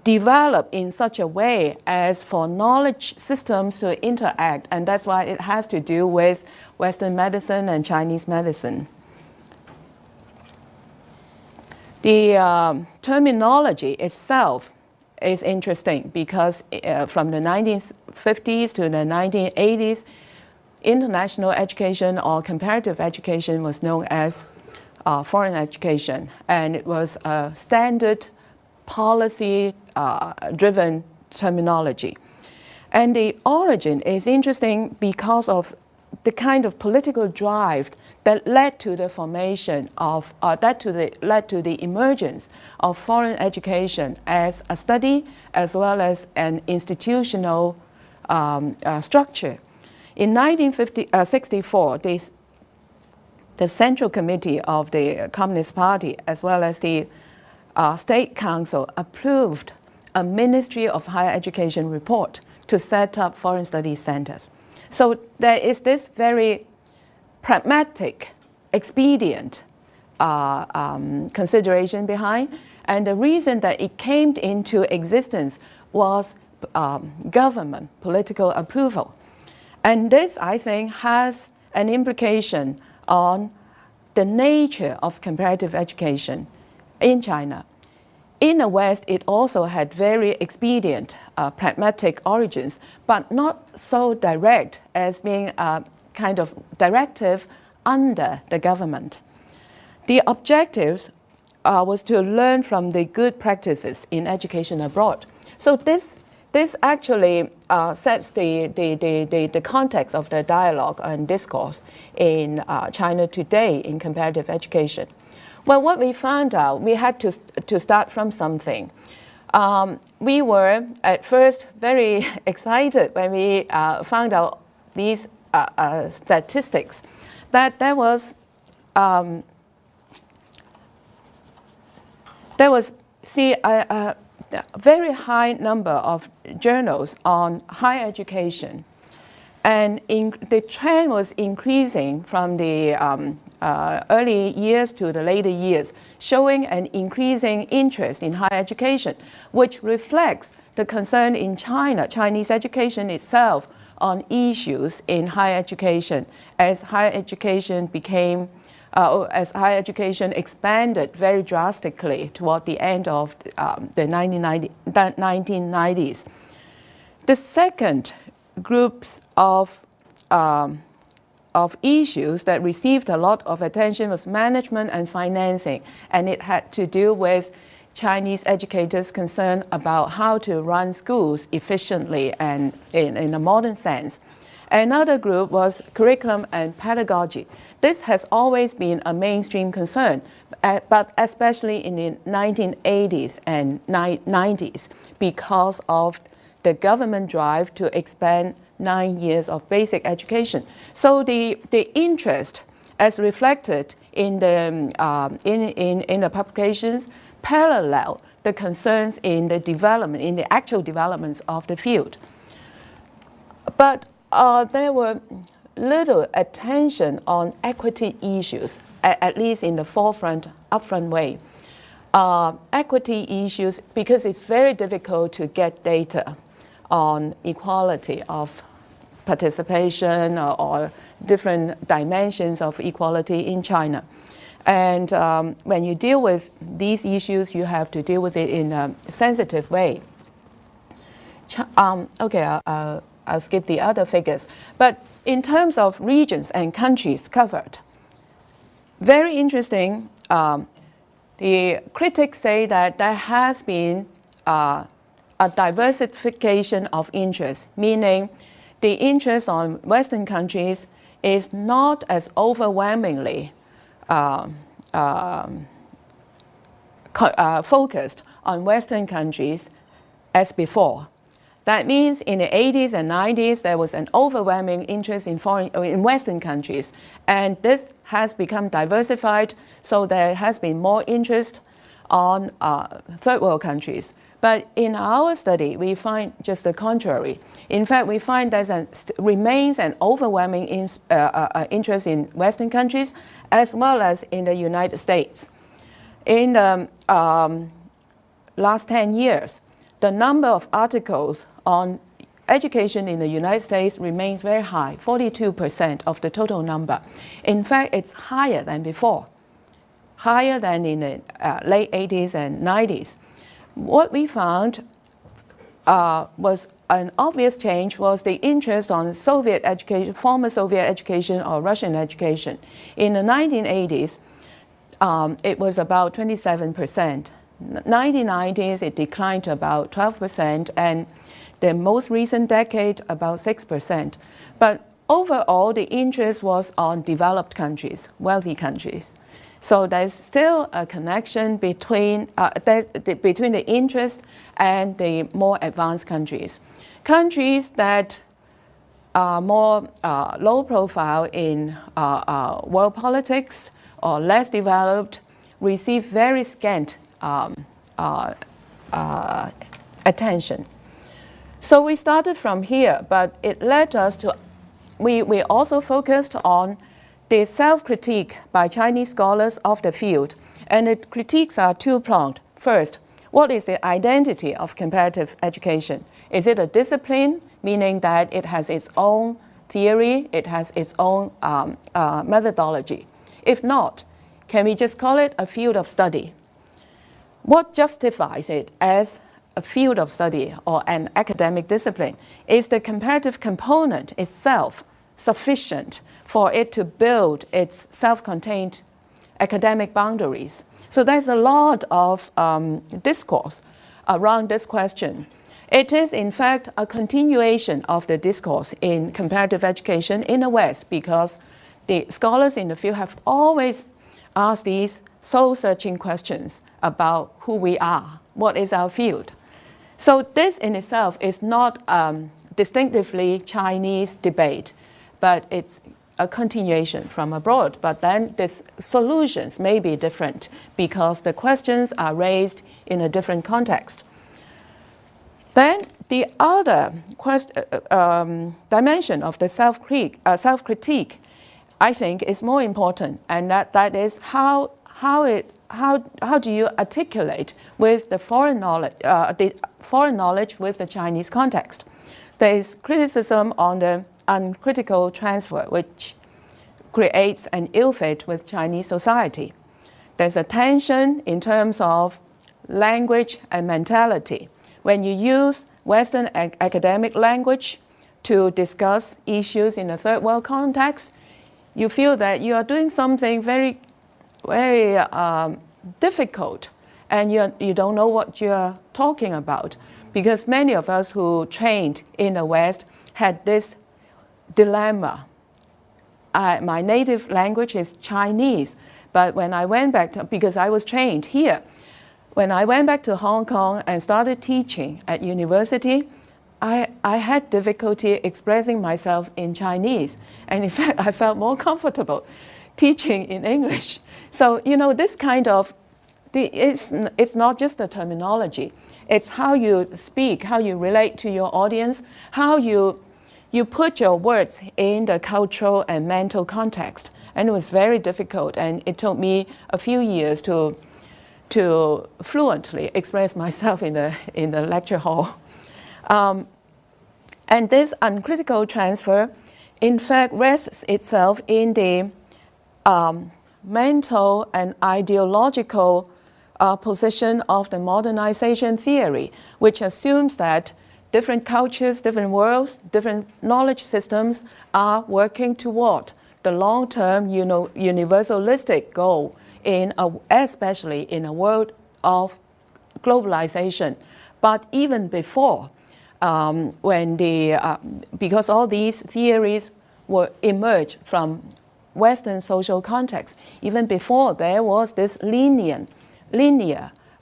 develop in such a way as for knowledge systems to interact. And that's why it has to do with Western medicine and Chinese medicine. The terminology itself is interesting because from the 1950s to the 1980s, international education or comparative education was known as foreign education, and it was a standard policy-driven terminology. And the origin is interesting because of the kind of political drive that led to the formation of, led to the emergence of foreign education as a study as well as an institutional structure. In 1964, the Central Committee of the Communist Party as well as the State Council approved a Ministry of Higher Education report to set up foreign studies centers. So there is this very pragmatic, expedient consideration behind, and the reason that it came into existence was government political approval. And this, I think, has an implication on the nature of comparative education in China. In the West, it also had very expedient, pragmatic origins, but not so direct as being a kind of directive under the government. The objectives was to learn from the good practices in education abroad. So this actually sets the context of the dialogue and discourse in China today in comparative education. Well, what we found out, we had to start from something. We were at first very excited when we found out these statistics, that there was there was a very high number of journals on higher education. And the trend was increasing from the early years to the later years, showing an increasing interest in higher education, which reflects the concern in China, Chinese education itself, on issues in higher education as higher education became, as higher education expanded very drastically toward the end of the 1990s. The second groups of issues that received a lot of attention was management and financing, and it had to do with Chinese educators' concern about how to run schools efficiently and in a modern sense. Another group was curriculum and pedagogy. This has always been a mainstream concern, but especially in the 1980s and 90s because of the government drive to expand 9 years of basic education. So the interest, as reflected in the publications, parallel the concerns in the development, in the actual developments of the field. But there were little attention on equity issues, at least in the forefront, upfront way. Equity issues, because it's very difficult to get data on equality of participation or different dimensions of equality in China. And when you deal with these issues, you have to deal with it in a sensitive way. I'll skip the other figures. But in terms of regions and countries covered, very interesting, the critics say that there has been a diversification of interest, meaning the interest on Western countries is not as overwhelmingly focused on Western countries as before. That means in the 80s and 90s, there was an overwhelming interest in Western countries. And this has become diversified, so there has been more interest on third world countries. But in our study, we find just the contrary. In fact, we find there remains an overwhelming interest in Western countries as well as in the United States. In the last 10 years, the number of articles on education in the United States remains very high, 42% of the total number. In fact, it's higher than before, higher than in the late 80s and 90s. What we found was an obvious change was the interest on Soviet education, former Soviet education or Russian education. In the 1980s, it was about 27%. 1990s, it declined to about 12%, and the most recent decade, about 6%. But overall, the interest was on developed countries, wealthy countries. So there's still a connection between the interest and the more advanced countries. Countries that are more low profile in world politics or less developed receive very scant attention. So we started from here, but it led us to, we also focused on the self-critique by Chinese scholars of the field. And the critiques are two-pronged. First, what is the identity of comparative education? Is it a discipline, meaning that it has its own theory, it has its own methodology? If not, can we just call it a field of study? What justifies it as a field of study or an academic discipline? Is the comparative component itself sufficient for it to build its self-contained academic boundaries? So there's a lot of discourse around this question. It is, in fact, a continuation of the discourse in comparative education in the West, because the scholars in the field have always asked these soul-searching questions about who we are, what is our field. So this in itself is not distinctively Chinese debate, but it's a continuation from abroad, but then the solutions may be different because the questions are raised in a different context. Then the other dimension of the self-critique, I think, is more important, and that is how do you articulate with the foreign knowledge with the Chinese context. There is criticism on the uncritical transfer, which creates an ill fit with Chinese society. There's a tension in terms of language and mentality. When you use Western academic language to discuss issues in a third world context, you feel that you are doing something very, very difficult, and you don't know what you're talking about. Because many of us who trained in the West had this dilemma. My native language is Chinese, but when I went back, because I was trained here, when I went back to Hong Kong and started teaching at university, I had difficulty expressing myself in Chinese. And in fact, I felt more comfortable teaching in English. So, you know, this kind of, it's not just the terminology. It's how you speak, how you relate to your audience, how you put your words in the cultural and mental context. And it was very difficult, and it took me a few years to fluently express myself in the lecture hall. And this uncritical transfer, in fact, rests itself in the mental and ideological position of the modernization theory, which assumes that different cultures, different worlds, different knowledge systems are working toward the long-term, universalistic goal, especially in a world of globalization. But even before, because all these theories were emerged from Western social context, even before there was this linear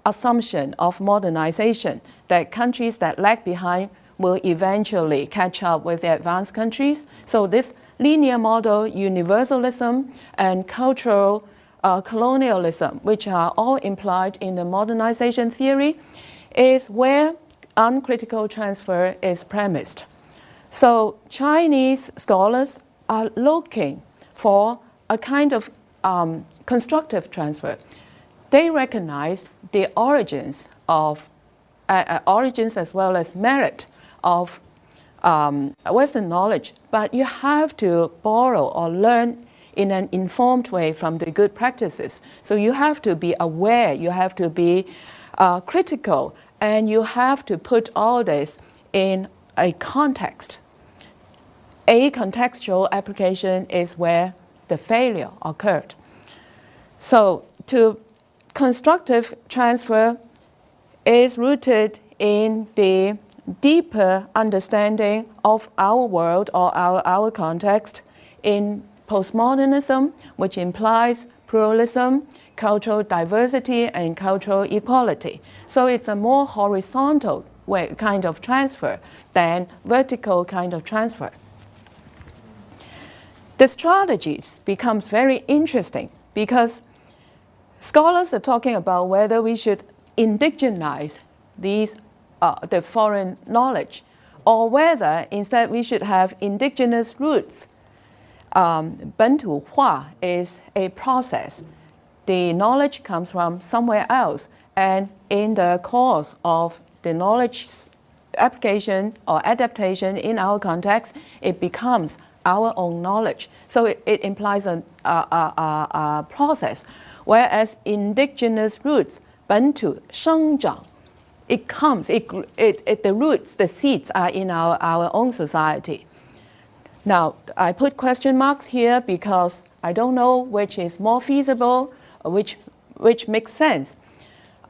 assumption of modernization, that countries that lag behind will eventually catch up with the advanced countries. So this linear model, universalism, and cultural colonialism, which are all implied in the modernization theory, is where uncritical transfer is premised. So Chinese scholars are looking for a kind of constructive transfer. They recognize the origins as well as merit of Western knowledge, but you have to borrow or learn in an informed way from the good practices. So you have to be aware, you have to be critical, and you have to put all this in a context. A contextual application is where the failure occurred. So constructive transfer is rooted in the deeper understanding of our world or our context in postmodernism, which implies pluralism, cultural diversity, and cultural equality. So it's a more horizontal kind of transfer than vertical kind of transfer. The strategies becomes very interesting because scholars are talking about whether we should indigenize the foreign knowledge, or whether instead we should have indigenous roots. Bentu Hua is a process. The knowledge comes from somewhere else, and in the course of the knowledge application or adaptation in our context, it becomes our own knowledge. So it implies a process. Whereas indigenous roots, Bentu, 生长, it comes, the roots, the seeds are in our own society. Now, I put question marks here because I don't know which is more feasible, or which makes sense.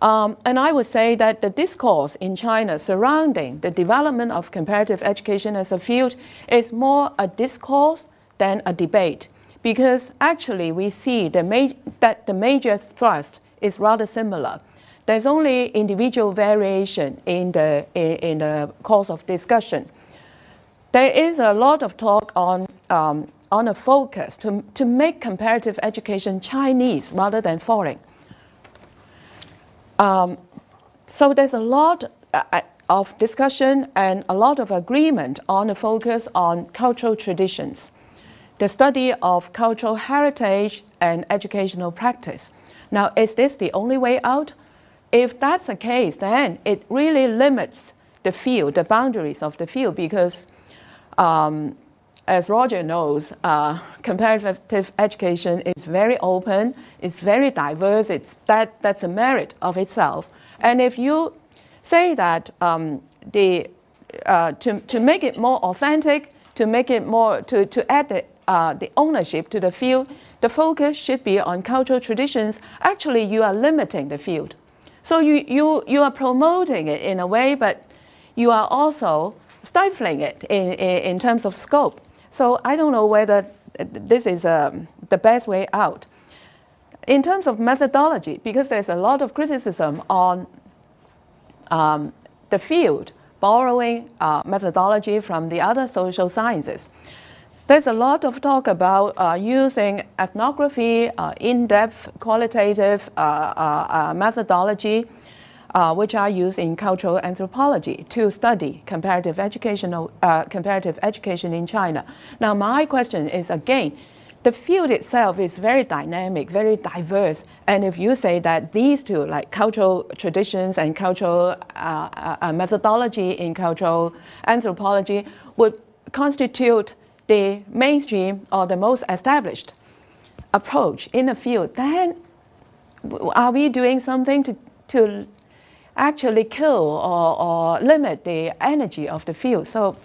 And I would say that the discourse in China surrounding the development of comparative education as a field is more a discourse than a debate, because actually we see that the major thrust is rather similar. There's only individual variation in the course of discussion. There is a lot of talk on on a focus to make comparative education Chinese rather than foreign. So there's a lot of discussion and a lot of agreement on a focus on cultural traditions, the study of cultural heritage and educational practice. Now, is this the only way out? If that's the case, then it really limits the field, the boundaries of the field, because as Roger knows, comparative education is very open, it's very diverse, that's a merit of itself. And if you say that to make it more authentic, to make it more, to add the ownership to the field, the focus should be on cultural traditions, actually you are limiting the field. So you are promoting it in a way, but you are also stifling it in terms of scope. So I don't know whether this is the best way out. In terms of methodology, because there's a lot of criticism on the field borrowing methodology from the other social sciences. There's a lot of talk about using ethnography, in-depth qualitative methodology, which are used in cultural anthropology to study comparative education in China. Now, my question is, again, the field itself is very dynamic, very diverse, and if you say that these two, like cultural traditions and cultural methodology in cultural anthropology, would constitute the mainstream or the most established approach in the field, then are we doing something to actually kill or limit the energy of the field? So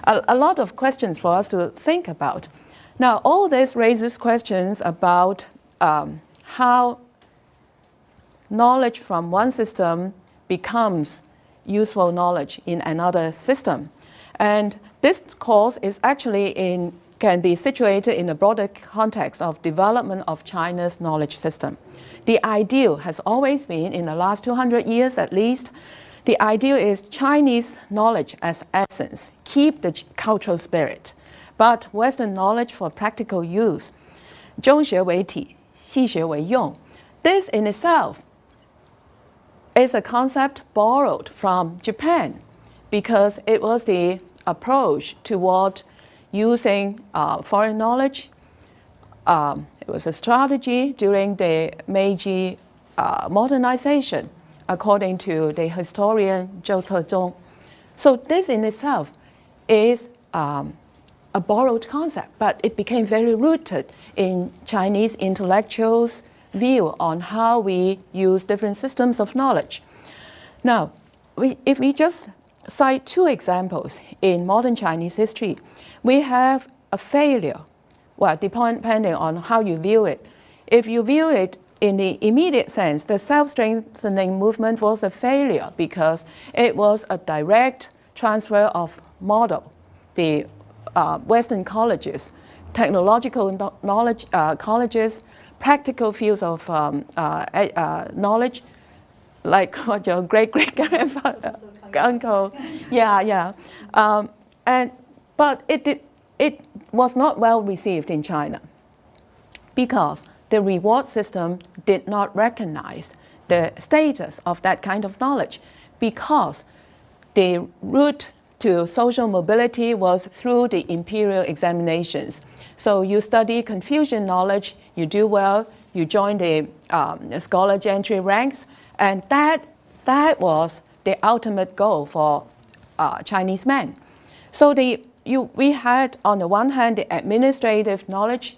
a lot of questions for us to think about. Now, all this raises questions about how knowledge from one system becomes useful knowledge in another system. And this course is actually can be situated in a broader context of development of China's knowledge system. The ideal has always been, in the last 200 years at least, the ideal is Chinese knowledge as essence, keep the cultural spirit, but Western knowledge for practical use. 中学为体，细学为用. This in itself is a concept borrowed from Japan because it was the approach toward using foreign knowledge. It was a strategy during the Meiji modernization, according to the historian Zhou Cezong. So this in itself is a borrowed concept, but it became very rooted in Chinese intellectuals' view on how we use different systems of knowledge. Now, if we just cite two examples in modern Chinese history, we have a failure, well, depending on how you view it. If you view it in the immediate sense, the self-strengthening movement was a failure because it was a direct transfer of model. The Western colleges, technological knowledge colleges, practical fields of knowledge, like what your great-great-grandfather, uncle, but it was not well received in China because the reward system did not recognize the status of that kind of knowledge, because the route to social mobility was through the imperial examinations. So you study Confucian knowledge, you do well, you join the scholar gentry ranks, and that was the ultimate goal for Chinese men. So we had, on the one hand, the administrative knowledge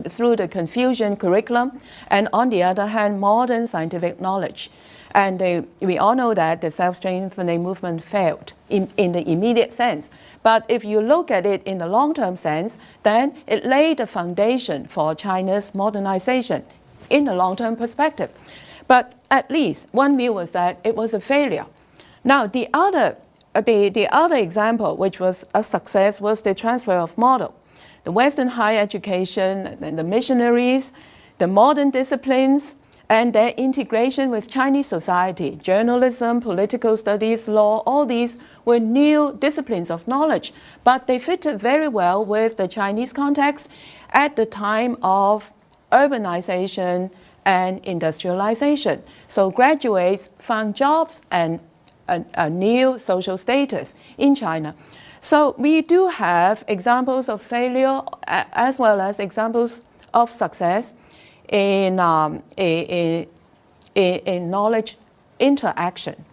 through the Confucian curriculum, and on the other hand, modern scientific knowledge. And we all know that the self-strengthening movement failed in the immediate sense. But if you look at it in the long-term sense, then it laid the foundation for China's modernization in the long-term perspective. But at least one view was that it was a failure. Now, the other example, which was a success, was the transfer of model. The Western higher education, and the missionaries, the modern disciplines, and their integration with Chinese society, journalism, political studies, law, all these were new disciplines of knowledge, but they fitted very well with the Chinese context at the time of urbanization and industrialization. So graduates found jobs and a new social status in China. So we do have examples of failure as well as examples of success in knowledge interaction.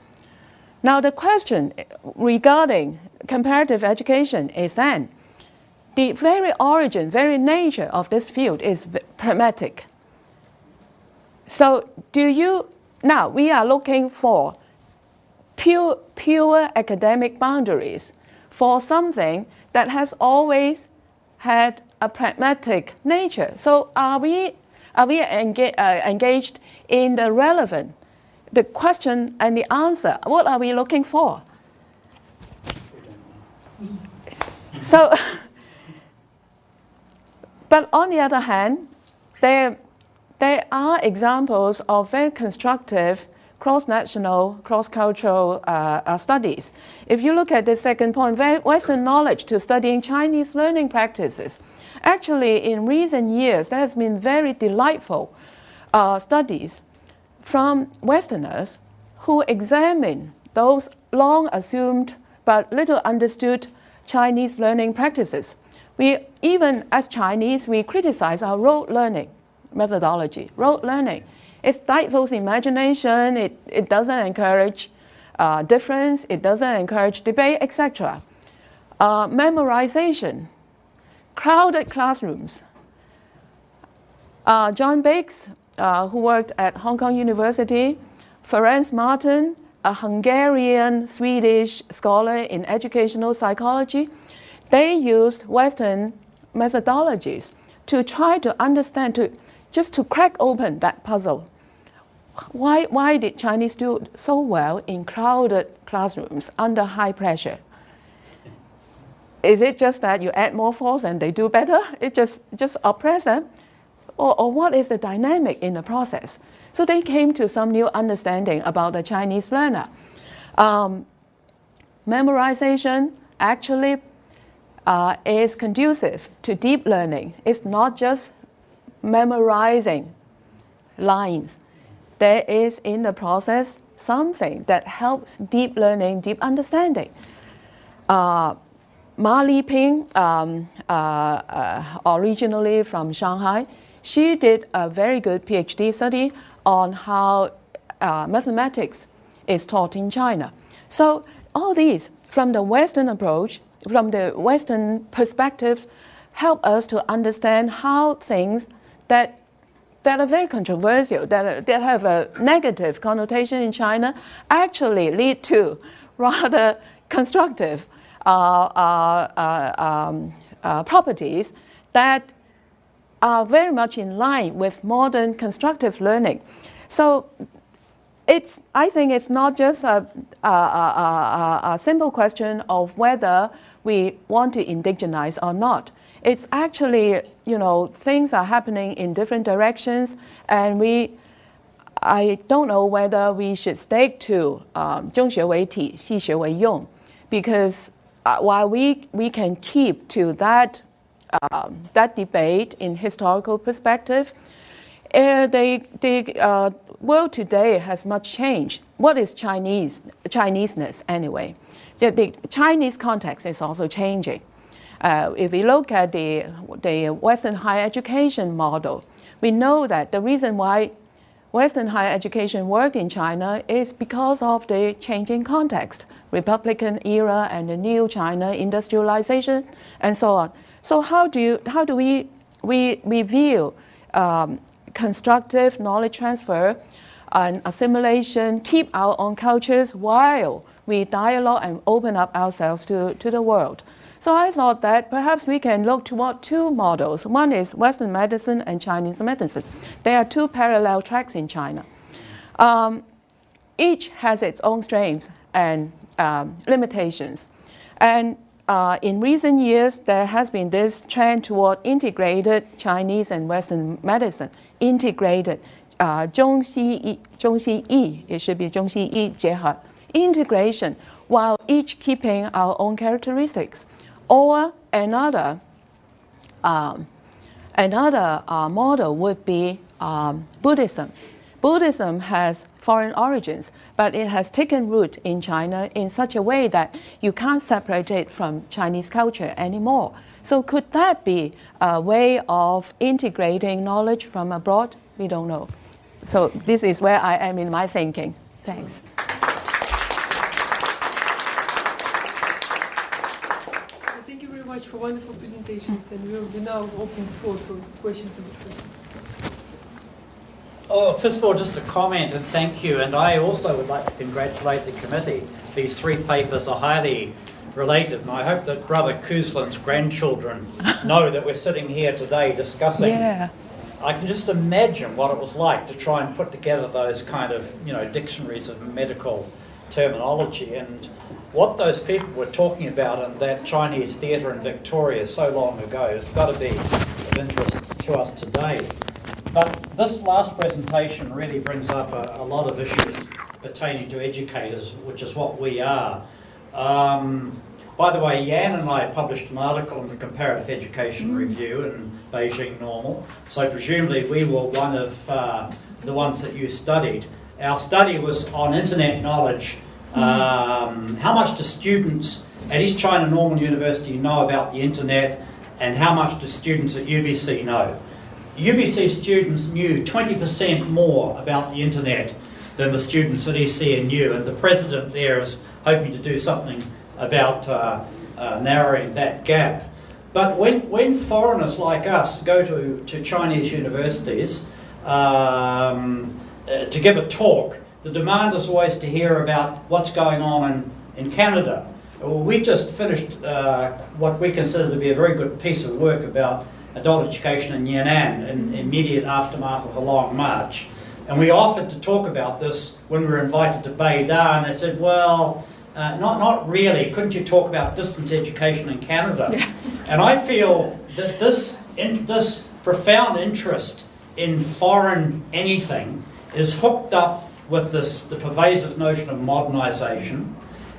Now the question regarding comparative education is then, the very origin, very nature of this field is pragmatic. So now we are looking for pure academic boundaries for something that has always had a pragmatic nature. So are we engaged in the relevant, the question and the answer? What are we looking for? So, but on the other hand, there are examples of very constructive cross-national, cross-cultural studies. If you look at the second point, Western knowledge to studying Chinese learning practices, actually in recent years there has been very delightful studies from Westerners who examine those long assumed but little understood Chinese learning practices. We, even as Chinese, we criticize our rote learning methodology. Rote learning, it stifles imagination, it doesn't encourage difference, it doesn't encourage debate, etc. Memorization, crowded classrooms. John Bakes, who worked at Hong Kong University, Ferenc Martin, a Hungarian-Swedish scholar in educational psychology, they used Western methodologies to try to understand, just to crack open that puzzle. Why did Chinese do so well in crowded classrooms under high pressure? Is it just that you add more force and they do better? It just oppress them? Or what is the dynamic in the process? So they came to some new understanding about the Chinese learner. Memorization actually is conducive to deep learning. It's not just memorizing lines. There is in the process something that helps deep learning, deep understanding. Ma Liping, originally from Shanghai, she did a very good PhD study on how mathematics is taught in China. So all these, from the Western approach, from the Western perspective, help us to understand how things that are very controversial, that have a negative connotation in China, actually lead to rather constructive properties that are very much in line with modern constructive learning. So I think it's not just a simple question of whether we want to indigenize or not. It's actually, things are happening in different directions, and I don't know whether we should stick to 中学为体，细学为用, because while we can keep to that debate in historical perspective, the world today has much changed. What is Chineseness anyway? The Chinese context is also changing. If we look at the Western higher education model, we know that the reason why Western higher education worked in China is because of the changing context, Republican era and the new China industrialization, and so on. So how do we view constructive knowledge transfer and assimilation, keep our own cultures while we dialogue and open up ourselves to the world? So I thought that perhaps we can look toward two models. One is Western medicine and Chinese medicine. There are two parallel tracks in China. Each has its own strengths and limitations. And in recent years, there has been this trend toward integrated Chinese and Western medicine, integrated 中西医, it should be 中西医结合, integration, while each keeping our own characteristics. Or another model would be Buddhism. Buddhism has foreign origins, but it has taken root in China in such a way that you can't separate it from Chinese culture anymore. So could that be a way of integrating knowledge from abroad? We don't know. So this is where I am in my thinking. Thanks. Thank you very much for wonderful presentations, and we will now open the floor for questions and discussion. Oh, first of all, just a comment and thank you. And I also would like to congratulate the committee. These three papers are highly related, and I hope that Brother Kuzlin's grandchildren know that we're sitting here today discussing. Yeah. I can just imagine what it was like to try and put together those kind of, dictionaries of medical terminology, and what those people were talking about in that Chinese theatre in Victoria so long ago has got to be of interest to us today. But this last presentation really brings up a lot of issues pertaining to educators, which is what we are. By the way, Yan and I published an article in the Comparative Education Review in Beijing Normal, so presumably we were one of the ones that you studied. Our study was on internet knowledge. How much do students at East China Normal University know about the internet, and how much do students at UBC know? UBC students knew 20% more about the internet than the students at ECNU, and the president there is hoping to do something about narrowing that gap. But when foreigners like us go to Chinese universities to give a talk, the demand is always to hear about what's going on in Canada. We've just finished what we consider to be a very good piece of work about adult education in Yan'an in immediate aftermath of the Long March. And we offered to talk about this when we were invited to Beida, and they said, well, not really. Couldn't you talk about distance education in Canada? Yeah. And I feel that this profound interest in foreign anything is hooked up with the pervasive notion of modernisation,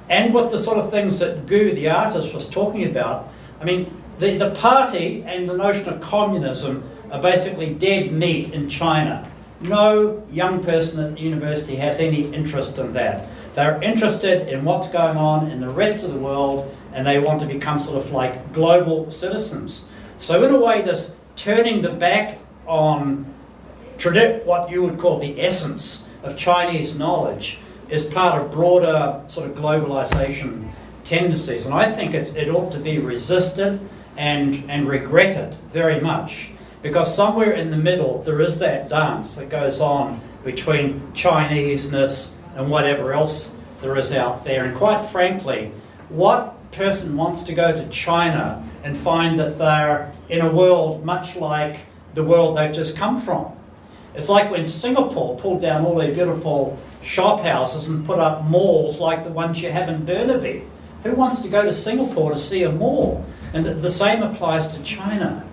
and with the sort of things that Gu, the artist, was talking about. I mean, the party and the notion of communism are basically dead meat in China. No young person at the university has any interest in that. They're interested in what's going on in the rest of the world, and they want to become sort of like global citizens. So in a way, this turning the back on what you would call the essence of Chinese knowledge is part of broader sort of globalization tendencies. And I think it ought to be resisted and regretted very much, because somewhere in the middle there is that dance that goes on between Chineseness and whatever else there is out there. And quite frankly, what person wants to go to China and find that they're in a world much like the world they've just come from? It's like when Singapore pulled down all their beautiful shop houses and put up malls like the ones you have in Burnaby. Who wants to go to Singapore to see a mall? And the same applies to China.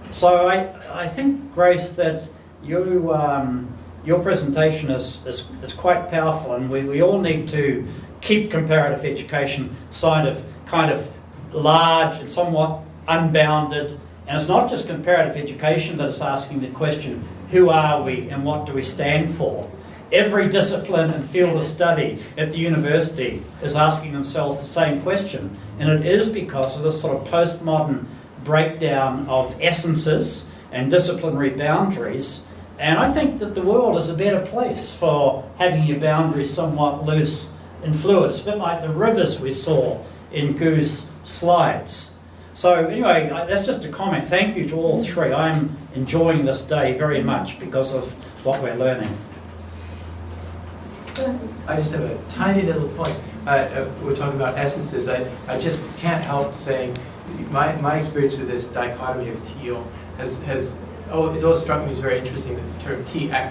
So I think, Grace, that your presentation is quite powerful, and we all need to keep comparative education kind of large and somewhat unbounded. And it's not just comparative education that is asking the question, who are we and what do we stand for? Every discipline and field of study at the university is asking themselves the same question. And it is because of this sort of postmodern breakdown of essences and disciplinary boundaries. And I think that the world is a better place for having your boundaries somewhat loose and fluid. It's a bit like the rivers we saw in Gu's slides. So anyway, that's just a comment. Thank you to all three. I'm enjoying this day very much because of what we're learning. I just have a tiny little point. We're talking about essences. I just can't help saying my experience with this dichotomy of teal it's always struck me as very interesting that the term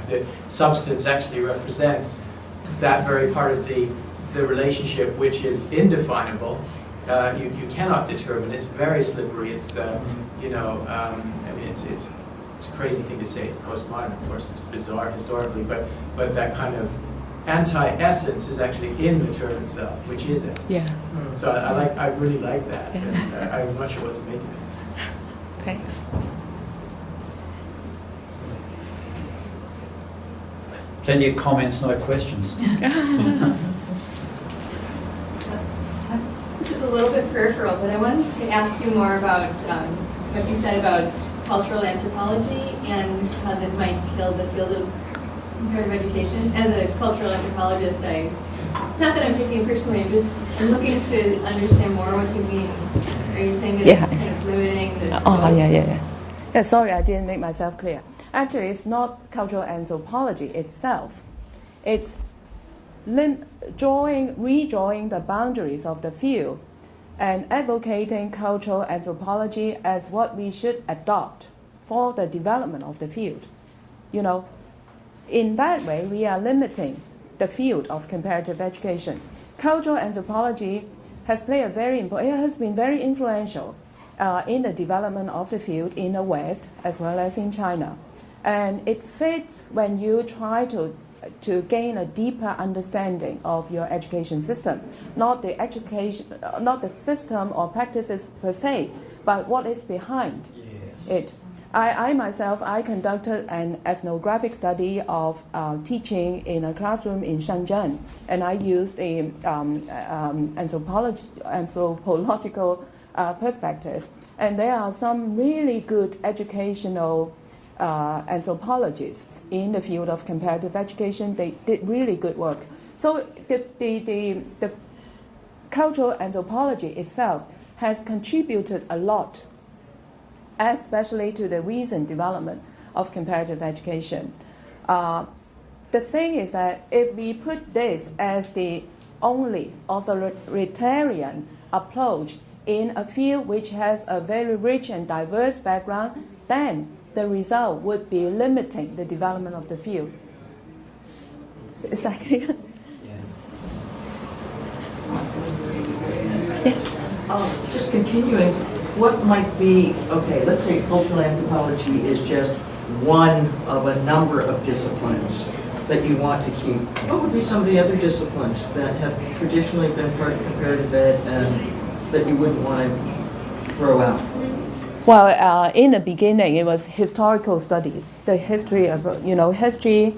the substance actually represents that very part of the relationship which is indefinable. You cannot determine. It's very slippery. It's I mean it's it's a crazy thing to say, it's postmodern, of course, it's bizarre historically, but that kind of anti-essence is actually in the term itself, which is essence. Yeah. So I really like that, Yeah. and I'm not sure what to make of it. Thanks. Plenty of comments, no questions. This is a little bit peripheral, but I wanted to ask you more about what you said about cultural anthropology and how that might kill the field of comparative education. As a cultural anthropologist, it's not that I'm taking it personally, I'm looking to understand more what you mean. Are you saying that it's kind of limiting this? Yeah, sorry, I didn't make myself clear. Actually, it's not cultural anthropology itself. It's redrawing the boundaries of the field and advocating cultural anthropology as what we should adopt for the development of the field. You know, in that way, we are limiting the field of comparative education. Cultural anthropology has been very influential in the development of the field in the West as well as in China. And it fits when you try to gain a deeper understanding of your education system, not the system or practices per se, but what is behind it. I myself conducted an ethnographic study of teaching in a classroom in Shenzhen, and I used a anthropological perspective. And there are some really good educational anthropologists in the field of comparative education. They did really good work. So the cultural anthropology itself has contributed a lot, especially to the recent development of comparative education. The thing is that if we put this as the only authoritarian approach in a field which has a very rich and diverse background, then the result would be limiting the development of the field. Is that clear? Yes. Just continuing, what might be, okay, let's say cultural anthropology is just one of a number of disciplines that you want to keep. What would be some of the other disciplines that have traditionally been part of comparative ed and that you wouldn't want to throw out? Well, in the beginning, it was historical studies, the history of, history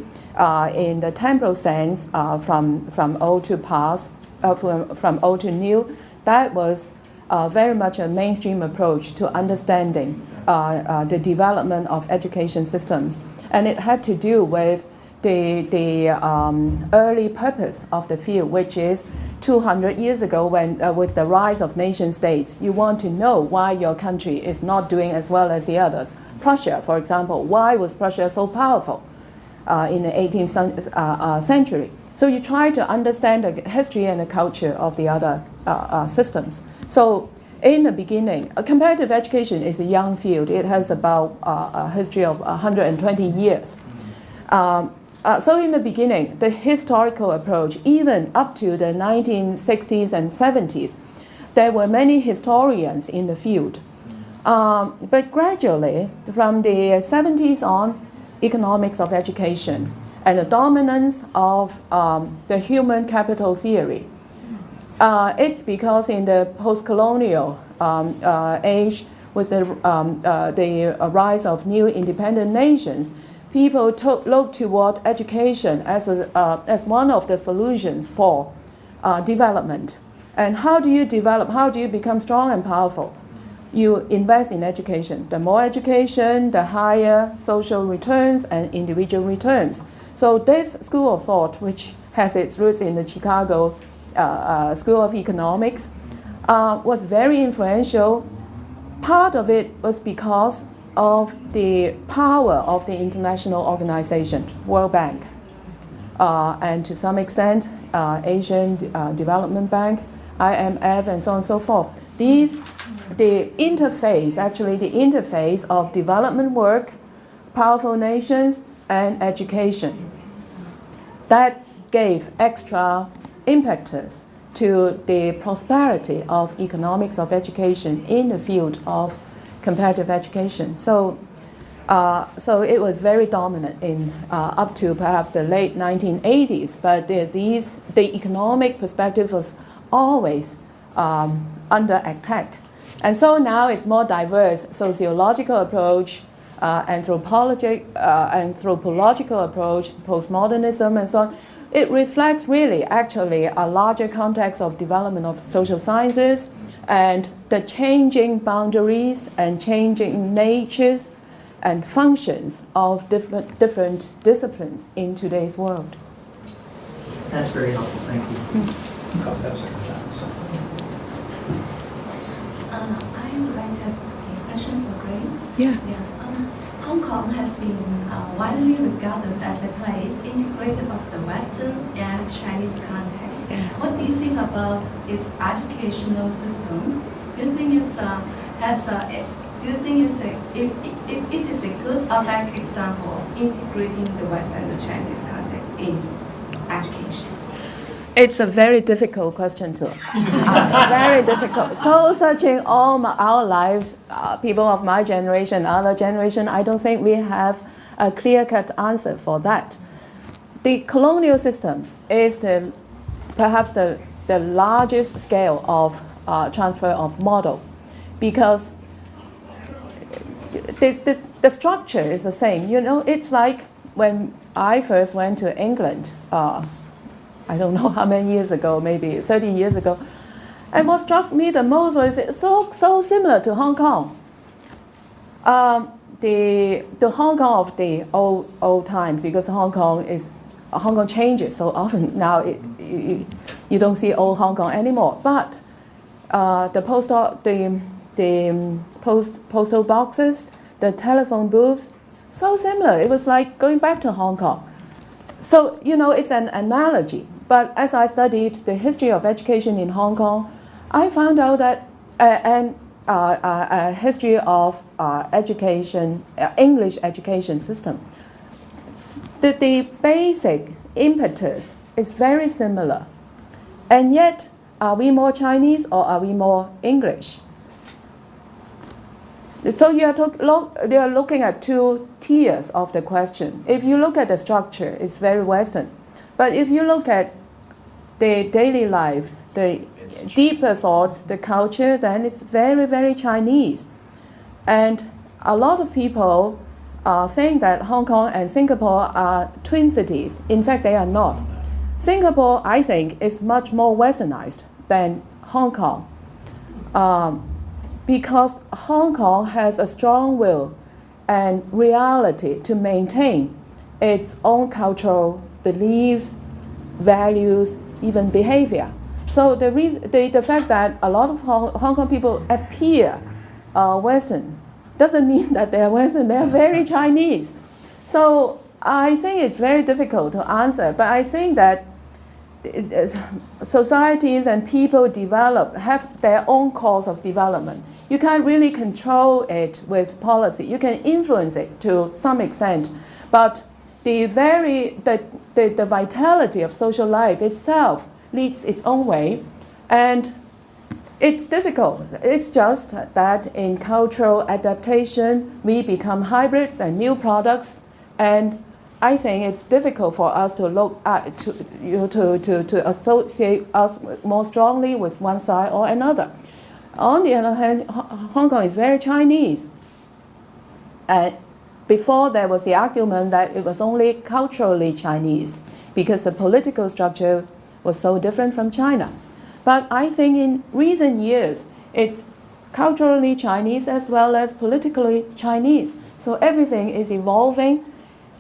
in the temporal sense, from old to past, from old to new. That was very much a mainstream approach to understanding the development of education systems. And it had to do with the early purpose of the field, which is 200 years ago, when with the rise of nation states, you want to know why your country is not doing as well as the others. Prussia, for example, why was Prussia so powerful in the 18th century? So you try to understand the history and the culture of the other systems. So in the beginning, comparative education is a young field. It has about a history of 120 years. So in the beginning, the historical approach, even up to the 1960s and 70s, there were many historians in the field. But gradually, from the 70s on, economics of education and the dominance of the human capital theory. It's because in the post-colonial age, with the rise of new independent nations, people look toward education as one of the solutions for development. And how do you develop? How do you become strong and powerful? You invest in education. The more education, the higher social returns and individual returns. So this school of thought, which has its roots in the Chicago School of Economics, was very influential. Part of it was because of the power of the international organizations, World Bank, and to some extent Asian Development Bank, IMF, and so on and so forth. The interface of development work, powerful nations, and education, that gave extra impetus to the prosperity of economics of education in the field of comparative education. So So it was very dominant in up to perhaps the late 1980s. But the economic perspective was always under attack. And so now it's more diverse sociological approach, anthropological approach, postmodernism, and so on. It reflects really actually a larger context of development of social sciences and the changing boundaries and changing natures and functions of different disciplines in today's world. That's very helpful, thank you. I would like to have a question for Grace. Yeah. Hong Kong has been widely regarded as a place integrated of the Western and Chinese context. Yeah. What do you think about its educational system? Do you think it's if it is a good or bad example of integrating the West and the Chinese context in education? It's a very difficult question to answer. Very difficult. Soul searching all our lives, people of my generation, other generation, I don't think we have a clear-cut answer for that. The colonial system is perhaps the largest scale of transfer of model, because the structure is the same. You know, it's like when I first went to England. I don't know how many years ago, maybe 30 years ago. And what struck me the most was it's so similar to Hong Kong. The Hong Kong of the old times, because Hong Kong changes so often now. You don't see old Hong Kong anymore. But the postal boxes, the telephone booths, so similar. It was like going back to Hong Kong. So, you know, it's an analogy. But as I studied the history of education in Hong Kong, I found out that a history of education, English education system, the basic impetus is very similar. And yet, are we more Chinese or are we more English? So you are looking at two tiers of the question. If you look at the structure, it's very Western. But if you look at the daily life, the deeper thoughts, the culture, then it's very, very Chinese. And a lot of people think that Hong Kong and Singapore are twin cities. In fact, they are not. Singapore, I think, is much more Westernized than Hong Kong, because Hong Kong has a strong will and reality to maintain its own cultural beliefs, values, even behavior. So the fact that a lot of Hong Kong people appear Western doesn't mean that they're Western. They're very Chinese. So I think it's very difficult to answer. But I think that societies and people have their own course of development. You can't really control it with policy. You can influence it to some extent, but the vitality of social life itself leads its own way, and it's difficult. It's just that in cultural adaptation, we become hybrids and new products, and I think it's difficult for us to look at to associate us more strongly with one side or another. On the other hand, Hong Kong is very Chinese. Before there was the argument that it was only culturally Chinese because the political structure was so different from China. But I think in recent years, it's culturally Chinese as well as politically Chinese. So everything is evolving.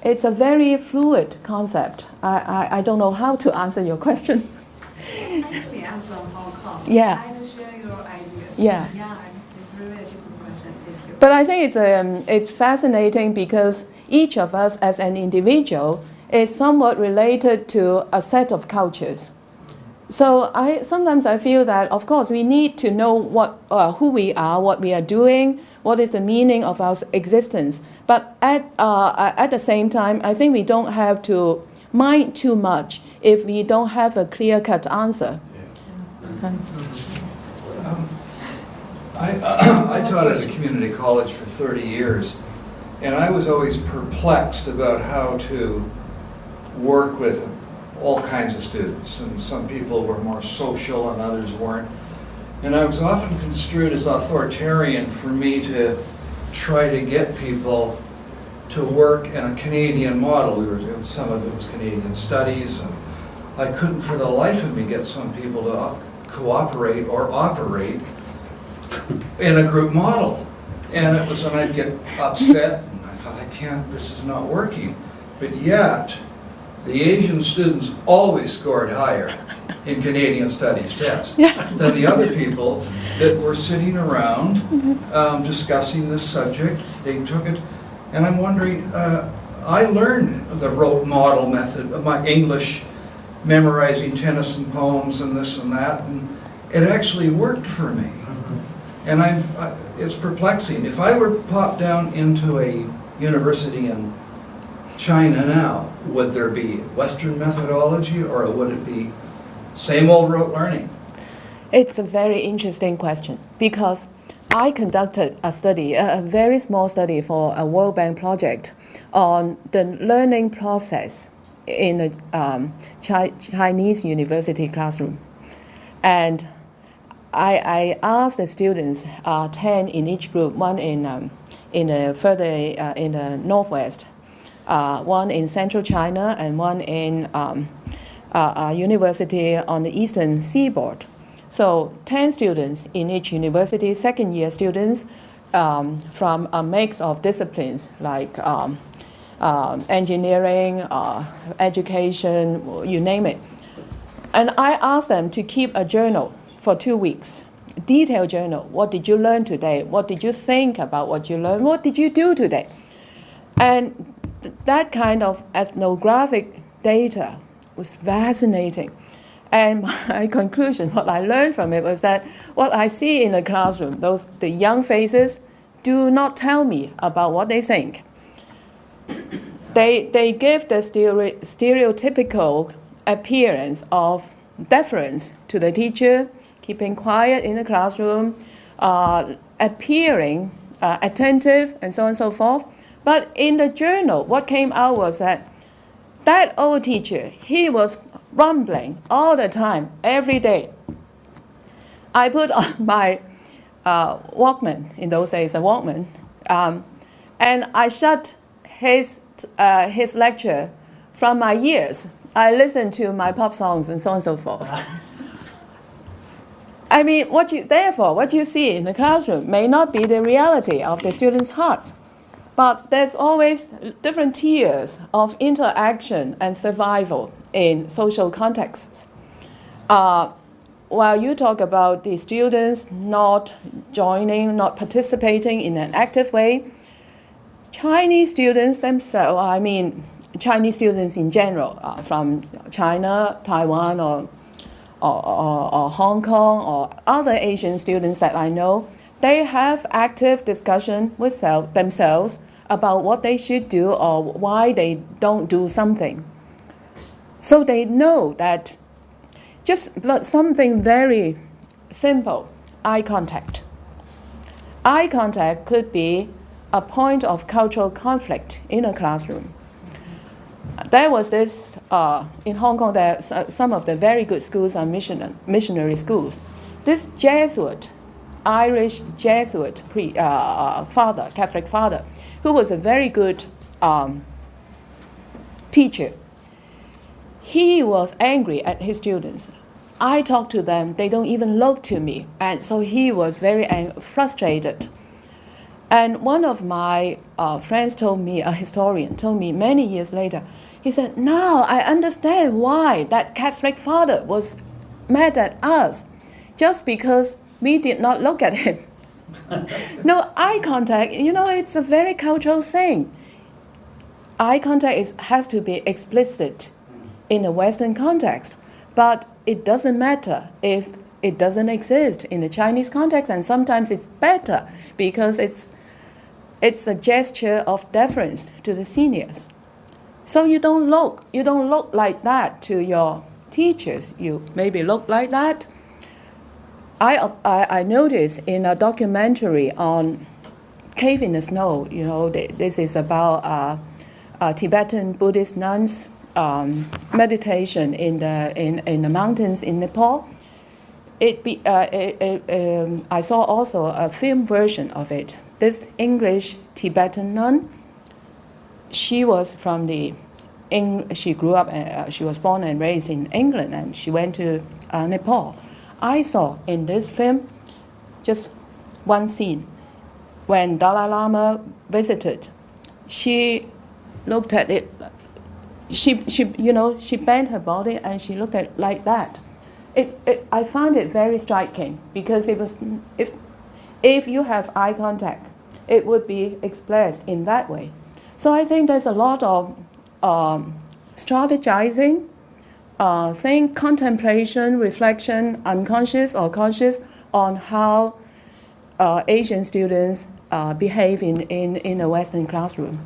It's a very fluid concept. I don't know how to answer your question. Actually, I'm from Hong Kong. Yeah. I will share your ideas. Yeah. Yeah, it's really a difficult question. Thank you. But I think it's fascinating because each of us as an individual is somewhat related to a set of cultures. So sometimes I feel that, of course, we need to know who we are, what we are doing, what is the meaning of our existence. But at the same time, I think we don't have to mind too much if we don't have a clear-cut answer. I taught at a community college for 30 years, And I was always perplexed about how to work with all kinds of students. And some people were more social and others weren't. And I was often construed as authoritarian for me to try to get people to work in a Canadian model. Some of it was Canadian studies, and I couldn't for the life of me get some people to cooperate or operate in a group model. And it was when I'd get upset, and I thought, I can't, this is not working. But yet, the Asian students always scored higher in Canadian studies tests than the other people that were sitting around discussing this subject. They took it, and I'm wondering, I learned the rote model method of my English, memorizing Tennyson poems and this and that, and it actually worked for me. And it's perplexing. If I were popped down into a university in China now, would there be Western methodology, or would it be same old rote learning? It's a very interesting question, because I conducted a study, a very small study for a World Bank project on the learning process in a Chinese university classroom. And I asked the students, 10 in each group, one in the northwest, one in central China, and one in a university on the eastern seaboard. So 10 students in each university, second-year students from a mix of disciplines like engineering, education, you name it. And I asked them to keep a journal for 2 weeks, detailed journal. What did you learn today? What did you think about what you learned? What did you do today? And that kind of ethnographic data was fascinating. And my conclusion, what I learned from it, was that what I see in the classroom, the young faces, do not tell me about what they think. They give the stereotypical appearance of deference to the teacher, keeping quiet in the classroom, appearing attentive, and so on and so forth. But in the journal, what came out was that old teacher, he was rumbling all the time, every day. I put on my Walkman, in those days a Walkman, and I shut his lecture from my ears. I listened to my pop songs and so on and so forth. I mean, what you see in the classroom may not be the reality of the students' hearts, but there's always different tiers of interaction and survival in social contexts. While you talk about the students not joining, not participating in an active way, Chinese students themselves, I mean Chinese students in general, from China, Taiwan, or Hong Kong, or other Asian students that I know, they have active discussion with themselves about what they should do or why they don't do something. So they know that just something very simple, eye contact. Eye contact could be a point of cultural conflict in a classroom. There was this, in Hong Kong, there are some of the very good schools are missionary schools. This Jesuit, Irish Jesuit father, Catholic father, who was a very good teacher, he was angry at his students. I talk to them, they don't even look to me. And so he was very frustrated. And one of my friends told me, a historian, told me many years later, he said, now I understand why that Catholic father was mad at us, just because we did not look at him. No, eye contact, it's a very cultural thing. Eye contact has to be explicit in a Western context, but it doesn't matter if it doesn't exist in the Chinese context, and sometimes it's better because it's a gesture of deference to the seniors. So you don't look like that to your teachers. You maybe look like that. I noticed in a documentary on Cave in the Snow, you know, this is about Tibetan Buddhist nuns meditation in the mountains in Nepal. I saw also a film version of it. This English Tibetan nun, she was from she grew up, she was born and raised in England, and she went to Nepal. I saw in this film just one scene. When Dalai Lama visited, she looked at it. She bent her body and she looked at it like that. I found it very striking because it was, if you have eye contact, it would be expressed in that way. So I think there's a lot of strategizing, contemplation, reflection, unconscious or conscious, on how Asian students behave in a Western classroom.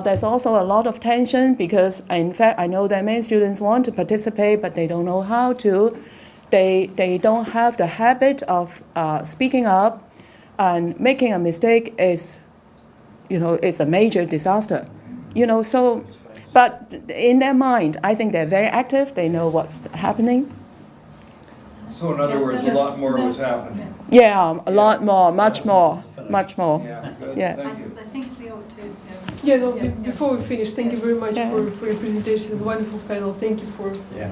There's also a lot of tension because, in fact, I know that many students want to participate, but they don't know how to. They don't have the habit of speaking up, and making a mistake is, it's a major disaster. So, but in their mind, I think they're very active. They know what's happening. So in other words, a lot more was happening. Yeah, a lot more, much more. Yeah, good. Yeah. Thank you. I think we ought to. Before we finish, thank you very much for your presentation. Wonderful panel. Thank you for. Yeah.